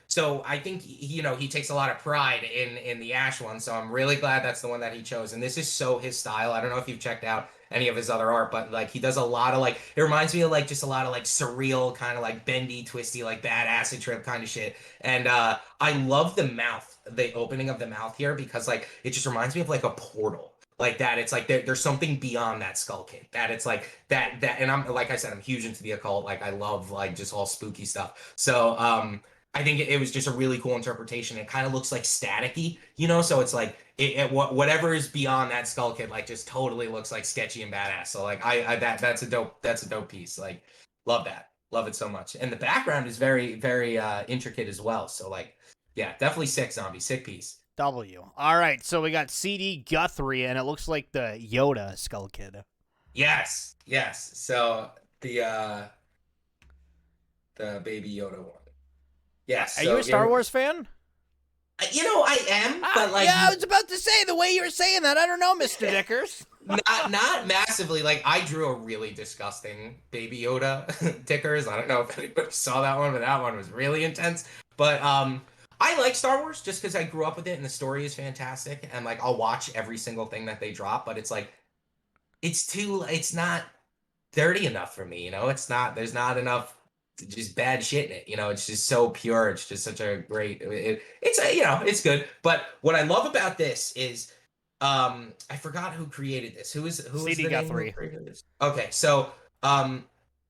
so I think he takes a lot of pride in the Ash one. So I'm really glad that's the one that he chose. And this is so his style. I don't know if you've checked out any of his other art, but like he does a lot of like it reminds me of like just a lot of like surreal kind of like bendy, twisty, like bad acid trip kind of shit. And I love the opening of the mouth here because like it just reminds me of like a portal. Like that, it's like there's something beyond that Skull Kid. That it's like that, and I'm like I said, I'm huge into the occult. Like I love like just all spooky stuff. So I think it was just a really cool interpretation. It kind of looks like staticky, so it's like whatever is beyond that Skull Kid, like just totally looks like sketchy and badass. So like that's a dope piece. Like love that, love it so much. And the background is very very intricate as well. So like yeah, definitely sick. Zombie, sick piece. W. All right, so we got CD Guthrie, and it looks like the Yoda Skull Kid. Yes. So the Baby Yoda one. Yes. Are you a Star Wars fan? I am, but like yeah, I was about to say the way you were saying that. I don't know, Mr. Dickers. Not massively. Like I drew a really disgusting Baby Yoda tickers. I don't know if anybody saw that one, but that one was really intense. But I like Star Wars just because I grew up with it and the story is fantastic. And like I'll watch every single thing that they drop, but it's like it's not dirty enough for me, you know? It's not there's not enough just bad shit in it. You know, it's just so pure. It's just such a great it's a, you know, it's good. But what I love about this is I forgot who created this. Who was CD the name who Guthrie. created this? Okay, so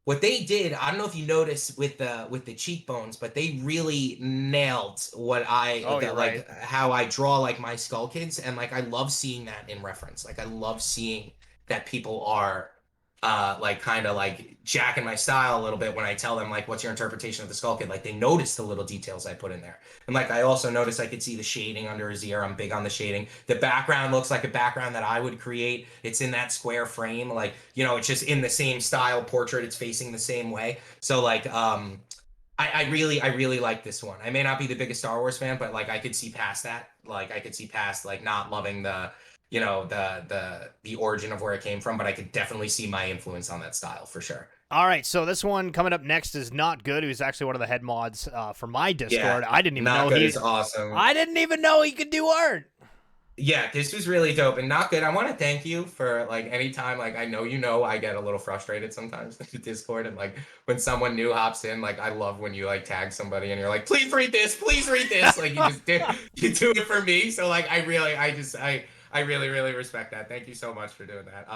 what they did, I don't know if you noticed with the cheekbones, but they really nailed what Oh, you're right. like how I draw like my Skull Kids, and like I love seeing that in reference. Like I love seeing that people are like kind of like jacking my style a little bit when I tell them like what's your interpretation of the Skull Kid. Like they notice the little details I put in there. And like I also noticed I could see the shading under his ear. I'm big on the shading. The background looks like a background that I would create. It's in that square frame, like, you know, it's just in the same style portrait. It's facing the same way. So like I really like this one. I may not be the biggest Star Wars fan, but like I could see past that. Like I could see past like not loving the, you know, the origin of where it came from, but I could definitely see my influence on that style for sure. All right, so this one coming up next is Not Good, who's actually one of the head mods for my Yeah, Discord. I didn't even Not know Good is awesome. I didn't even know he could do art. Yeah, this was really dope and Not Good. I want to thank you for like anytime, like I know you know I get a little frustrated sometimes in Discord, and like when someone new hops in, like I love when you like tag somebody and you're like, please read this. Like you just did you do it for me. So like I really respect that. Thank you so much for doing that.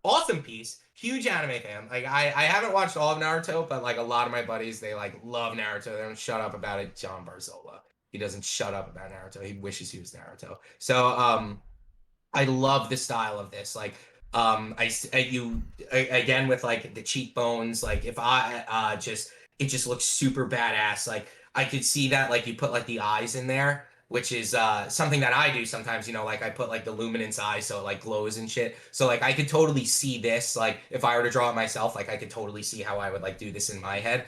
Awesome piece. Huge anime fan. Like I haven't watched all of Naruto, but like a lot of my buddies, they like love Naruto. They don't shut up about it. John Barzola. He doesn't shut up about Naruto. He wishes he was Naruto. So I love the style of this. Like again with like the cheekbones, like if I just it just looks super badass. Like I could see that like you put like the eyes in there, which is something that I do sometimes, you know, like I put like the luminance eyes so it like glows and shit. So like I could totally see this, like if I were to draw it myself, like I could totally see how I would like do this in my head.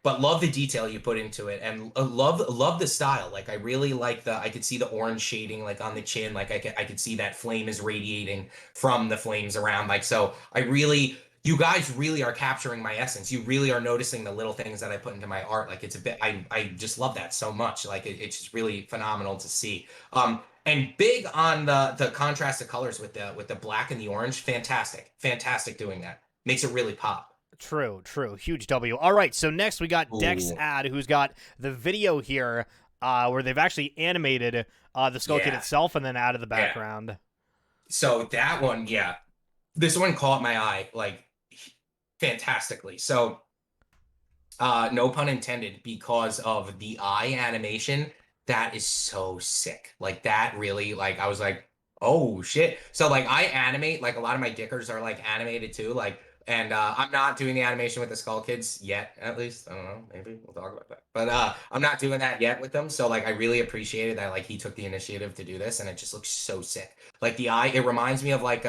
But love the detail you put into it, and love the style. Like I really like I could see the orange shading like on the chin. Like I could see that flame is radiating from the flames around. Like so I really you guys really are capturing my essence. You really are noticing the little things that I put into my art. Like it's a bit I just love that so much. Like it's just really phenomenal to see. And big on the contrast of colors with the black and the orange. Fantastic doing that. Makes it really pop. True. Huge W. All right, so next we got Dex Ooh. Ad, who's got the video here where they've actually animated the Skull Kid Yeah. itself and then added the Yeah. background. So that one, yeah. This one caught my eye like fantastically. So no pun intended, because of the eye animation, that is so sick. Like that really, like I was like, oh shit. So like I animate, like a lot of my dickers are like animated too. Like and I'm not doing the animation with the Skull Kids yet, at least. I don't know, maybe we'll talk about that. But I'm not doing that yet with them. So like I really appreciated that like he took the initiative to do this, and it just looks so sick. Like the eye, it reminds me of like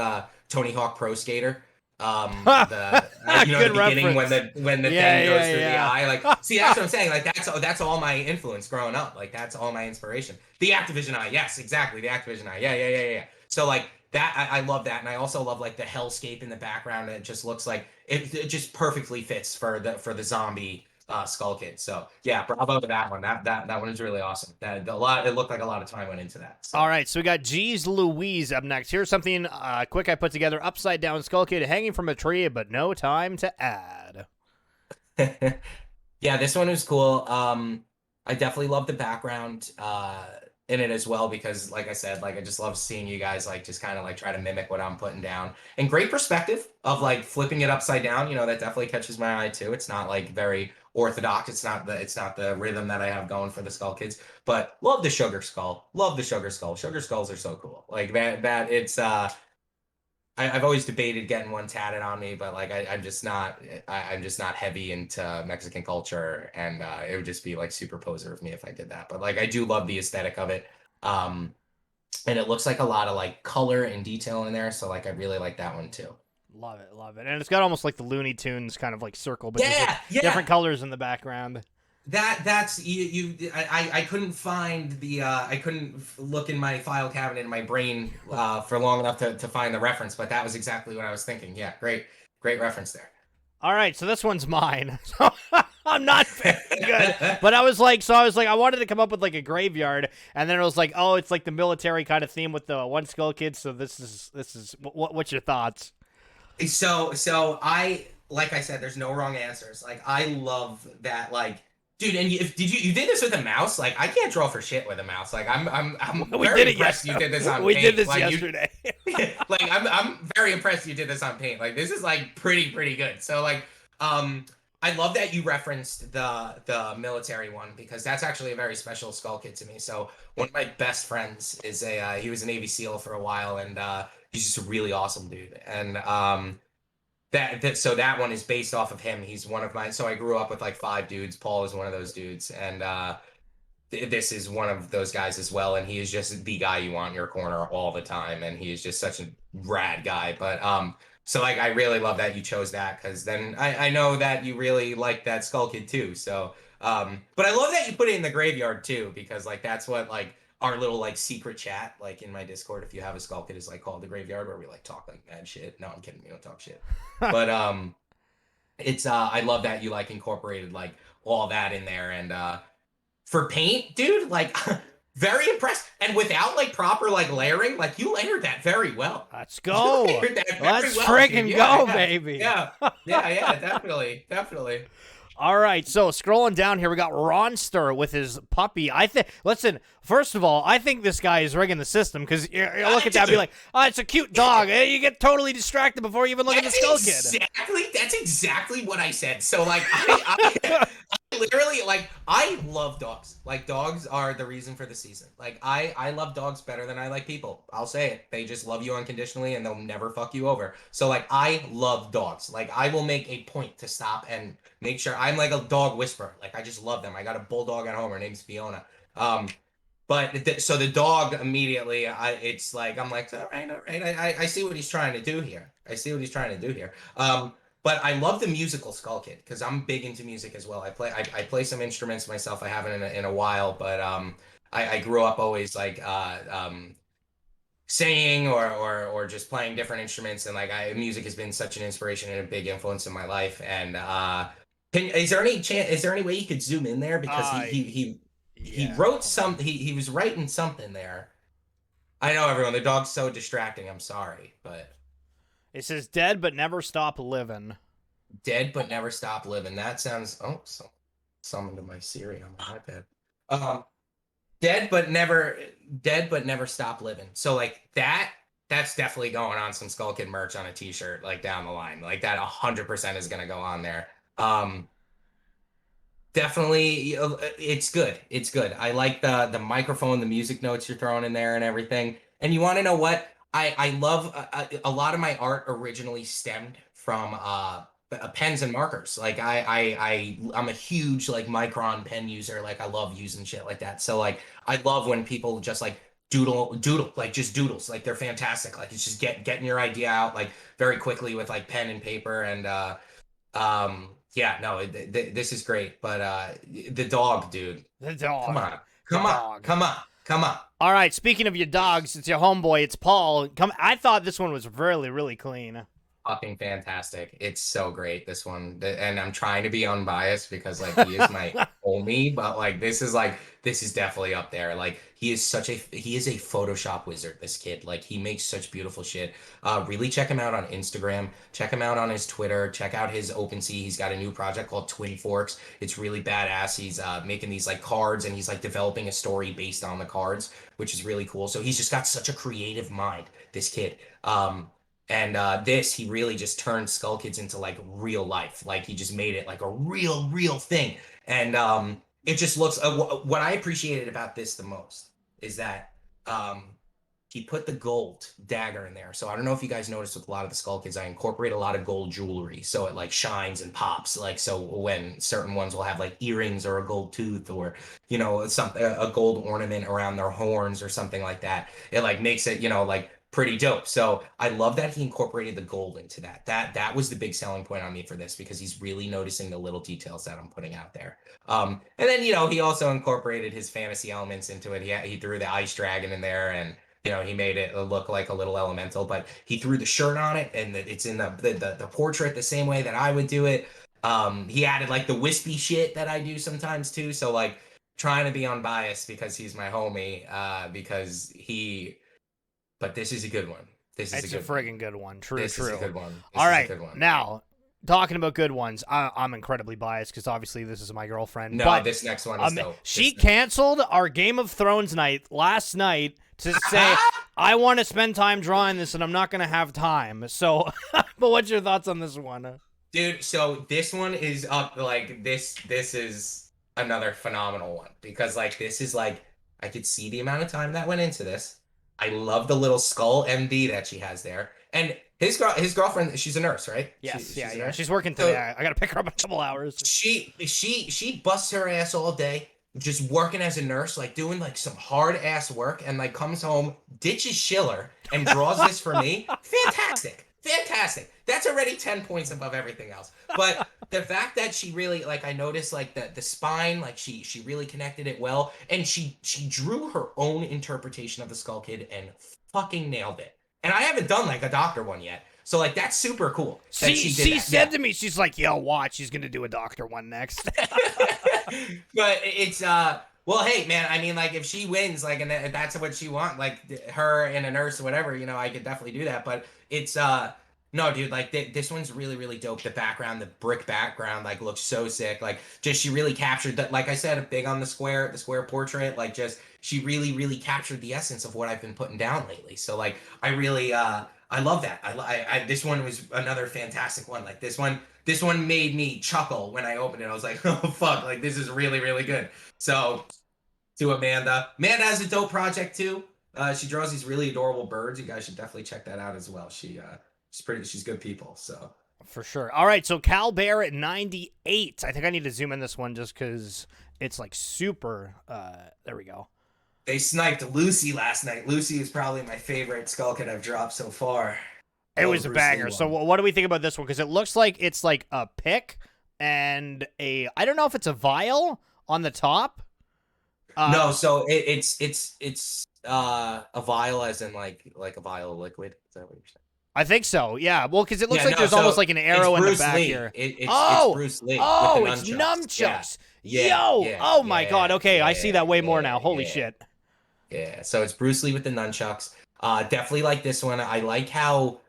Tony Hawk Pro Skater. The you know, Good the beginning reference. when the Yeah, thing goes yeah, through the yeah. eye. Like see, that's what I'm saying. Like that's all my influence growing up. Like that's all my inspiration. The Activision eye, yes, exactly. The Activision eye. Yeah. So like that I love that, and I also love like the hellscape in the background. It just looks like it just perfectly fits for the zombie Skull Kid. So yeah, bravo to that one. That one is really awesome. That a lot. It looked like a lot of time went into that. So. All right, so we got G's Louise up next. Here's something quick I put together. Upside down Skull Kid hanging from a tree, but no time to add. Yeah, this one was cool. I definitely love the background in it as well because, like I said, like I just love seeing you guys like just kind of like try to mimic what I'm putting down. And great perspective of like flipping it upside down. You know, that definitely catches my eye too. It's not like very orthodox. It's not the rhythm that I have going for the Skull Kids. But love the Sugar Skull. Love the Sugar Skull. Sugar Skulls are so cool. Like that it's I've always debated getting one tatted on me, but like I'm just not I'm just not heavy into Mexican culture, and it would just be like super poser of me if I did that. But like I do love the aesthetic of it, and it looks like a lot of like color and detail in there, so like I really like that one too. Love it. And it's got almost like the Looney Tunes kind of like circle, but just with Yeah, different colors in the background. that's I couldn't find the I couldn't look in my file cabinet in my brain for long enough to find the reference, but that was exactly what I was thinking. Yeah, great reference there. All right, so this one's mine. So I'm not very good, but I was like, I wanted to come up with like a graveyard, and then it was like, oh, it's like the military kind of theme with the one Skull Kid. So this is what's your thoughts? So I like I said, there's no wrong answers. Like I love that dude, and you did this with a mouse? Like I can't draw for shit with a mouse. Like I'm We very did it impressed you did this on We did paint. this Like yesterday. like I'm very impressed you did this on paint. Like this is like pretty good. So um I love that you referenced the military one because that's actually a very special Skull Kid to me. So one of my best friends is a he was a Navy SEAL for a while and he's just a really awesome dude. And so that one is based off of him. He's one of my so I grew up with like five dudes. Paul is one of those dudes and this is one of those guys as well, and he is just the guy you want in your corner all the time, and he is just such a rad guy. But so like I really love that you chose that because then I know that you really like that Skull Kid too. So but I love that you put it in the graveyard too because like that's what like our little like secret chat like in my Discord if you have a Skull Kid is like called the graveyard where we like talk like mad shit. No, I'm kidding, we don't talk shit. But it's I love that you like incorporated like all that in there and for paint, dude, like very impressed. And without like proper like layering, like you layered that very well. Let's You go. layered that very Let's well, freaking dude. go, Yeah, baby. yeah, definitely. All right, so scrolling down here, we got Ronster with his puppy. I think. Listen, first of all, I think this guy is rigging the system because you look at that and be like, "Oh, it's a cute dog." And you get totally distracted before you even look at the Skull Kid. That's exactly what I said. So like, I literally like I love dogs. Like dogs are the reason for the season. Like I love dogs better than I like people. I'll say it. They just love you unconditionally and they'll never fuck you over. So like I love dogs. Like I will make a point to stop and make sure I'm like a dog whisperer. Like I just love them. I got a bulldog at home. Her name's Fiona. So the dog immediately, it's like I'm like, all right. I see what he's trying to do here. But I love the musical Skull Kid because I'm big into music as well. I play some instruments myself. I haven't in a while, but I grew up always like singing or just playing different instruments and like music has been such an inspiration and a big influence in my life. And is there any way you could zoom in there because he wrote some he was writing something there. I know everyone the dog's so distracting. I'm sorry, but It says dead but never stop living. dead but never stop living. That sounds so summoned to my Siri on my iPad. Dead but never stop living. So like that's definitely going on some Skull Kid merch on a t-shirt like down the line. Like that 100% is gonna go on there. Definitely it's good. It's good. I like the microphone, the music notes you're throwing in there and everything. And you want to know what? I love a lot of my art originally stemmed from pens and markers. Like I'm a huge like Micron pen user. Like I love using shit like that. So like I love when people just like doodle like just doodles. Like they're fantastic. Like it's just getting your idea out like very quickly with like pen and paper and yeah, no, this is great. But the dog, dude. The dog. Come on. All right, speaking of your dogs, it's your homeboy. It's Paul. I thought this one was really, really clean. Fucking fantastic. It's so great, this one. And I'm trying to be unbiased because like he is my homie, but like this is definitely up there. Like he is a Photoshop wizard, this kid. Like he makes such beautiful shit. Really check him out on Instagram. Check him out on his Twitter. Check out his OpenSea. He's got a new project called Twin Forks. It's really badass. He's making these like cards and he's like developing a story based on the cards, which is really cool. So he's just got such a creative mind, this kid. And he really just turned Skull Kids into like real life. Like he just made it like a real thing. And it just looks, what I appreciated about this the most is that he put the gold dagger in there. So I don't know if you guys noticed with a lot of the Skull Kids, I incorporate a lot of gold jewelry. So it like shines and pops. Like, so when certain ones will have like earrings or a gold tooth or, a gold ornament around their horns or something like that, it like makes it, like pretty dope. So I love that he incorporated the gold into that. That was the big selling point on me for this because he's really noticing the little details that I'm putting out there. And then he also incorporated his fantasy elements into it. He threw the ice dragon in there, and he made it look like a little elemental. But he threw the shirt on it, and it's in the portrait the same way that I would do it. He added like the wispy shit that I do sometimes too. So like trying to be unbiased because he's my homie. But this is a good one. This is It's a a good friggin' one. good one. True, This true. is a good one. All right, now talking about good ones, I'm incredibly biased because obviously this is my girlfriend. No, but, this next one is dope. She canceled our Game of Thrones night last night to say I want to spend time drawing this and I'm not gonna have time. So, but what's your thoughts on this one? Dude, so this one is up like this is another phenomenal one because like this is like I could see the amount of time that went into this. I love the little skull MD that she has there. And his girlfriend, she's a nurse, right? Yes, she's yeah. She's working today. I gotta pick her up in a couple hours. She busts her ass all day, just working as a nurse, like doing like some hard ass work, and like comes home, ditches Schiller, and draws this for me. Fantastic. Fantastic. That's already 10 points above everything else. But the fact that she really like I noticed like the spine, like she really connected it well, and she drew her own interpretation of the Skull Kid and fucking nailed it. And I haven't done like a doctor one yet. So like that's super cool. She said to me, she's like, "Yo, watch, she's gonna do a doctor one next." But it's well, hey man, I mean like if she wins, like and that's what she wants, like her and a nurse or whatever, I could definitely do that. But it's no, dude, like this one's really, really dope. The background, the brick background, like looks so sick. Like just she really captured that. Like I said, big on the square portrait. Like just she really, really captured the essence of what I've been putting down lately. So like I really, I love that. I this one was another fantastic one. Like this one made me chuckle when I opened it. I was like, oh fuck, like this is really, really good. So to Amanda has a dope project too. She draws these really adorable birds. You guys should definitely check that out as well. She's good people, so. For sure. All right, so Cal Bear at 98. I think I need to zoom in this one just because it's like super. There we go. They sniped Lucy last night. Lucy is probably my favorite Skull Kid I've dropped so far. It was a banger. So what do we think about this one? Because it looks like it's like a pick and I don't know if it's a vial on the top. No, so it's a vial as in like a vial of liquid. Is that what you're saying? I think so. Yeah. Well, because it looks like there's almost like an arrow in the back here. It's Bruce Lee. Oh, with the nunchucks. Yeah. Yo. Yeah, oh my God. Okay, I see that way more now. Holy shit. Yeah. So it's Bruce Lee with the nunchucks. Definitely like this one. I like how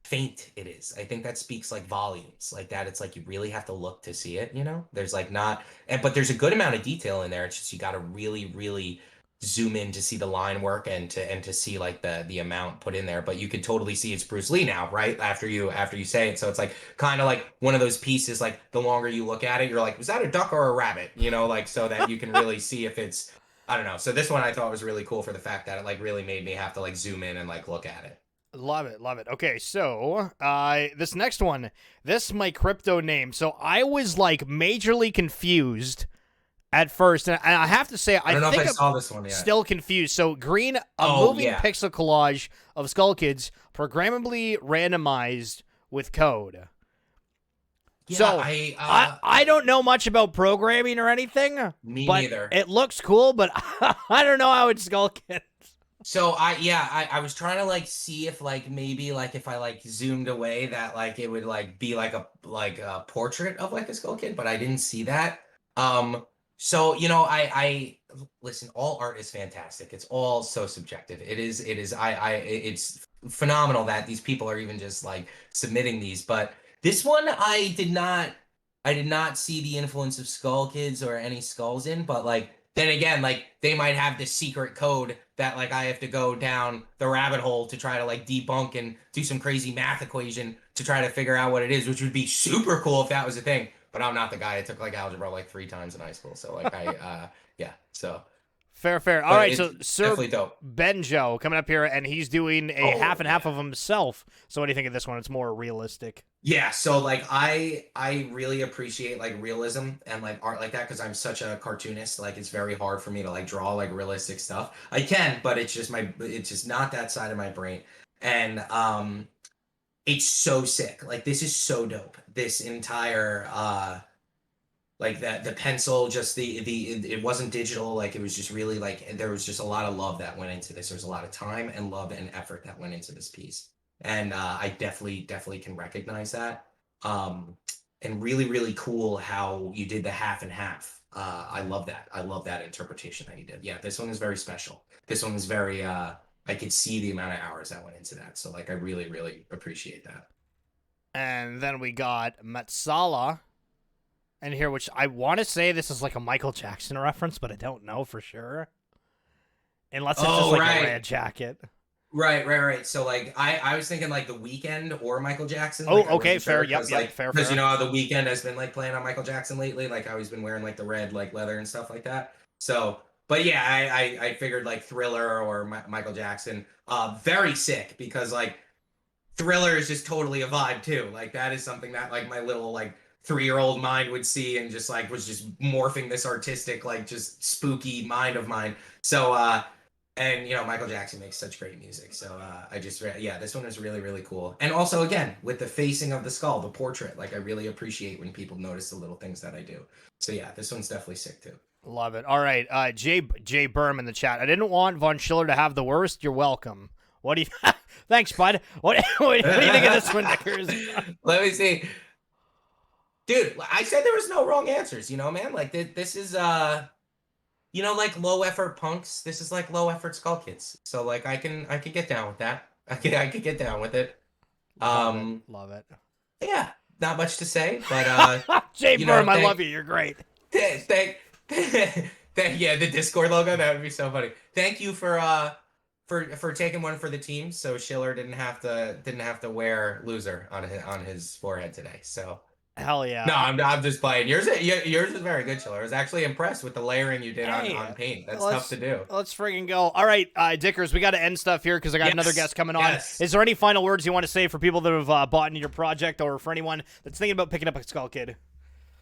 faint it is. I think that speaks like volumes. Like that, it's like you really have to look to see it. There's like but there's a good amount of detail in there. It's just you got to really, really zoom in to see the line work and to see like the amount put in there. But you could totally see it's Bruce Lee now, right? After you say it. So it's like kind of like one of those pieces, like the longer you look at it, you're like, was that a duck or a rabbit? Like so that you can really see if it's, I don't know. So this one I thought was really cool for the fact that it like really made me have to like zoom in and like look at it. Love it. Okay, so this next one, this my crypto name. So I was like majorly confused at first, and I have to say, I don't know if I saw this one yet. Still confused. So green, moving pixel collage of Skull Kids, programmably randomized with code. Yeah, so I don't know much about programming or anything. Me but neither. It looks cool, but I don't know how it's Skull Kids. So I was trying to like see if like maybe like if I like zoomed away that like it would like be like a portrait of like a Skull Kid, but I didn't see that. So I listen, all art is fantastic. It's all so subjective. It's phenomenal that these people are even just like submitting these, but this one I did not see the influence of Skull Kids or any skulls in, but like then again, like they might have this secret code that like I have to go down the rabbit hole to try to like debunk and do some crazy math equation to try to figure out what it is, which would be super cool if that was a thing. But I'm not the guy. I took like algebra like 3 times in high school, so like so. Fair. All right, so Sir dope. Benjo coming up here, and he's doing a half and half of himself. So what do you think of this one? It's more realistic. Yeah, so like I really appreciate like realism and like art like that because I'm such a cartoonist. Like it's very hard for me to like draw like realistic stuff. I can, but it's just not that side of my brain. and it's so sick. Like this is so dope. This entire like the pencil, just it wasn't digital. Like it was just really like there was just a lot of love that went into this. There's a lot of time and love and effort that went into this piece, and I definitely can recognize that. Um, and really cool how you did the half and half. I love that. I love that interpretation that you did. Yeah, this one is very special. This one is very. I could see the amount of hours that went into that. So like, I really appreciate that. And then we got Matsala in here, which I want to say this is like a Michael Jackson reference, but I don't know for sure. Unless it's just like a red jacket. Right. So like I was thinking like The Weeknd or Michael Jackson. Oh, Like, okay, fair. Sure, Yep, fair. Because you know how The Weeknd has been like playing on Michael Jackson lately. Like how he's been wearing like the red like leather and stuff like that. So, but yeah, I figured like Thriller or Michael Jackson. Very sick because like Thriller is just totally a vibe too. Like that is something that like my little like 3-year-old mind would see and just like was just morphing this artistic like just spooky mind of mine. So and you know Michael Jackson makes such great music. So I just yeah, this one is really cool. And also again with the facing of the skull, the portrait, like I really appreciate when people notice the little things that I do. So yeah, this one's definitely sick too. Love it. All right, Jay Berm in the chat. I didn't want Von Schiller to have the worst. You're welcome. What do you? Thanks, bud. What do you think of this one, Knickers? Let me see. Dude, I said there was no wrong answers, you know, man. Like this is you know, like low effort punks. This is like low effort Skullkids. So like I can get down with that. I could get down with it. Love it. Yeah, not much to say, but Jay Berm, I love you. You're great. Yeah, the Discord logo, that would be so funny. Thank you for taking one for the team, so Schiller didn't have to wear loser on his forehead today. So hell yeah. No, I'm just playing. Yours is very good, Schiller. I was actually impressed with the layering you did on paint. That's tough to do. Let's friggin' go. All right, Dickers, we got to end stuff here because I got another guest coming on. Yes. Is there any final words you want to say for people that have bought into your project or for anyone that's thinking about picking up a Skull Kid?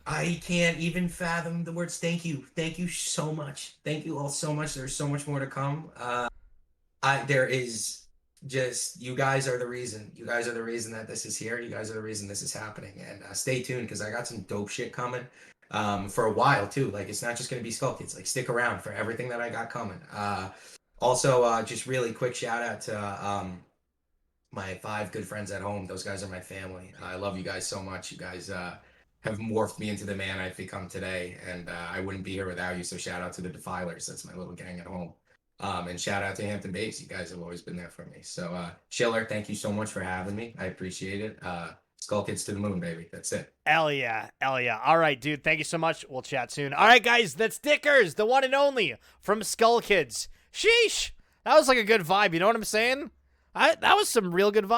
I can't even fathom the words. Thank you. Thank you so much. Thank you all so much. There's so much more to come. There is just, you guys are the reason. You guys are the reason that this is here. You guys are the reason this is happening. And stay tuned because I got some dope shit coming for a while too. Like it's not just going to be Skull Kids. Like stick around for everything that I got coming. Also, just really quick shout out to my 5 good friends at home. Those guys are my family. I love you guys so much. You guys have morphed me into the man I've become today, and I wouldn't be here without you. So shout out to the Defilers. That's my little gang at home. And shout out to Hampton Babes. You guys have always been there for me. So Schiller, thank you so much for having me. I appreciate it. Skull Kids to the moon, baby. That's it. Hell yeah. All right, dude. Thank you so much. We'll chat soon. All right, guys. That's Dickers, the one and only from Skull Kids. Sheesh. That was like a good vibe. You know what I'm saying? That was some real good vibe.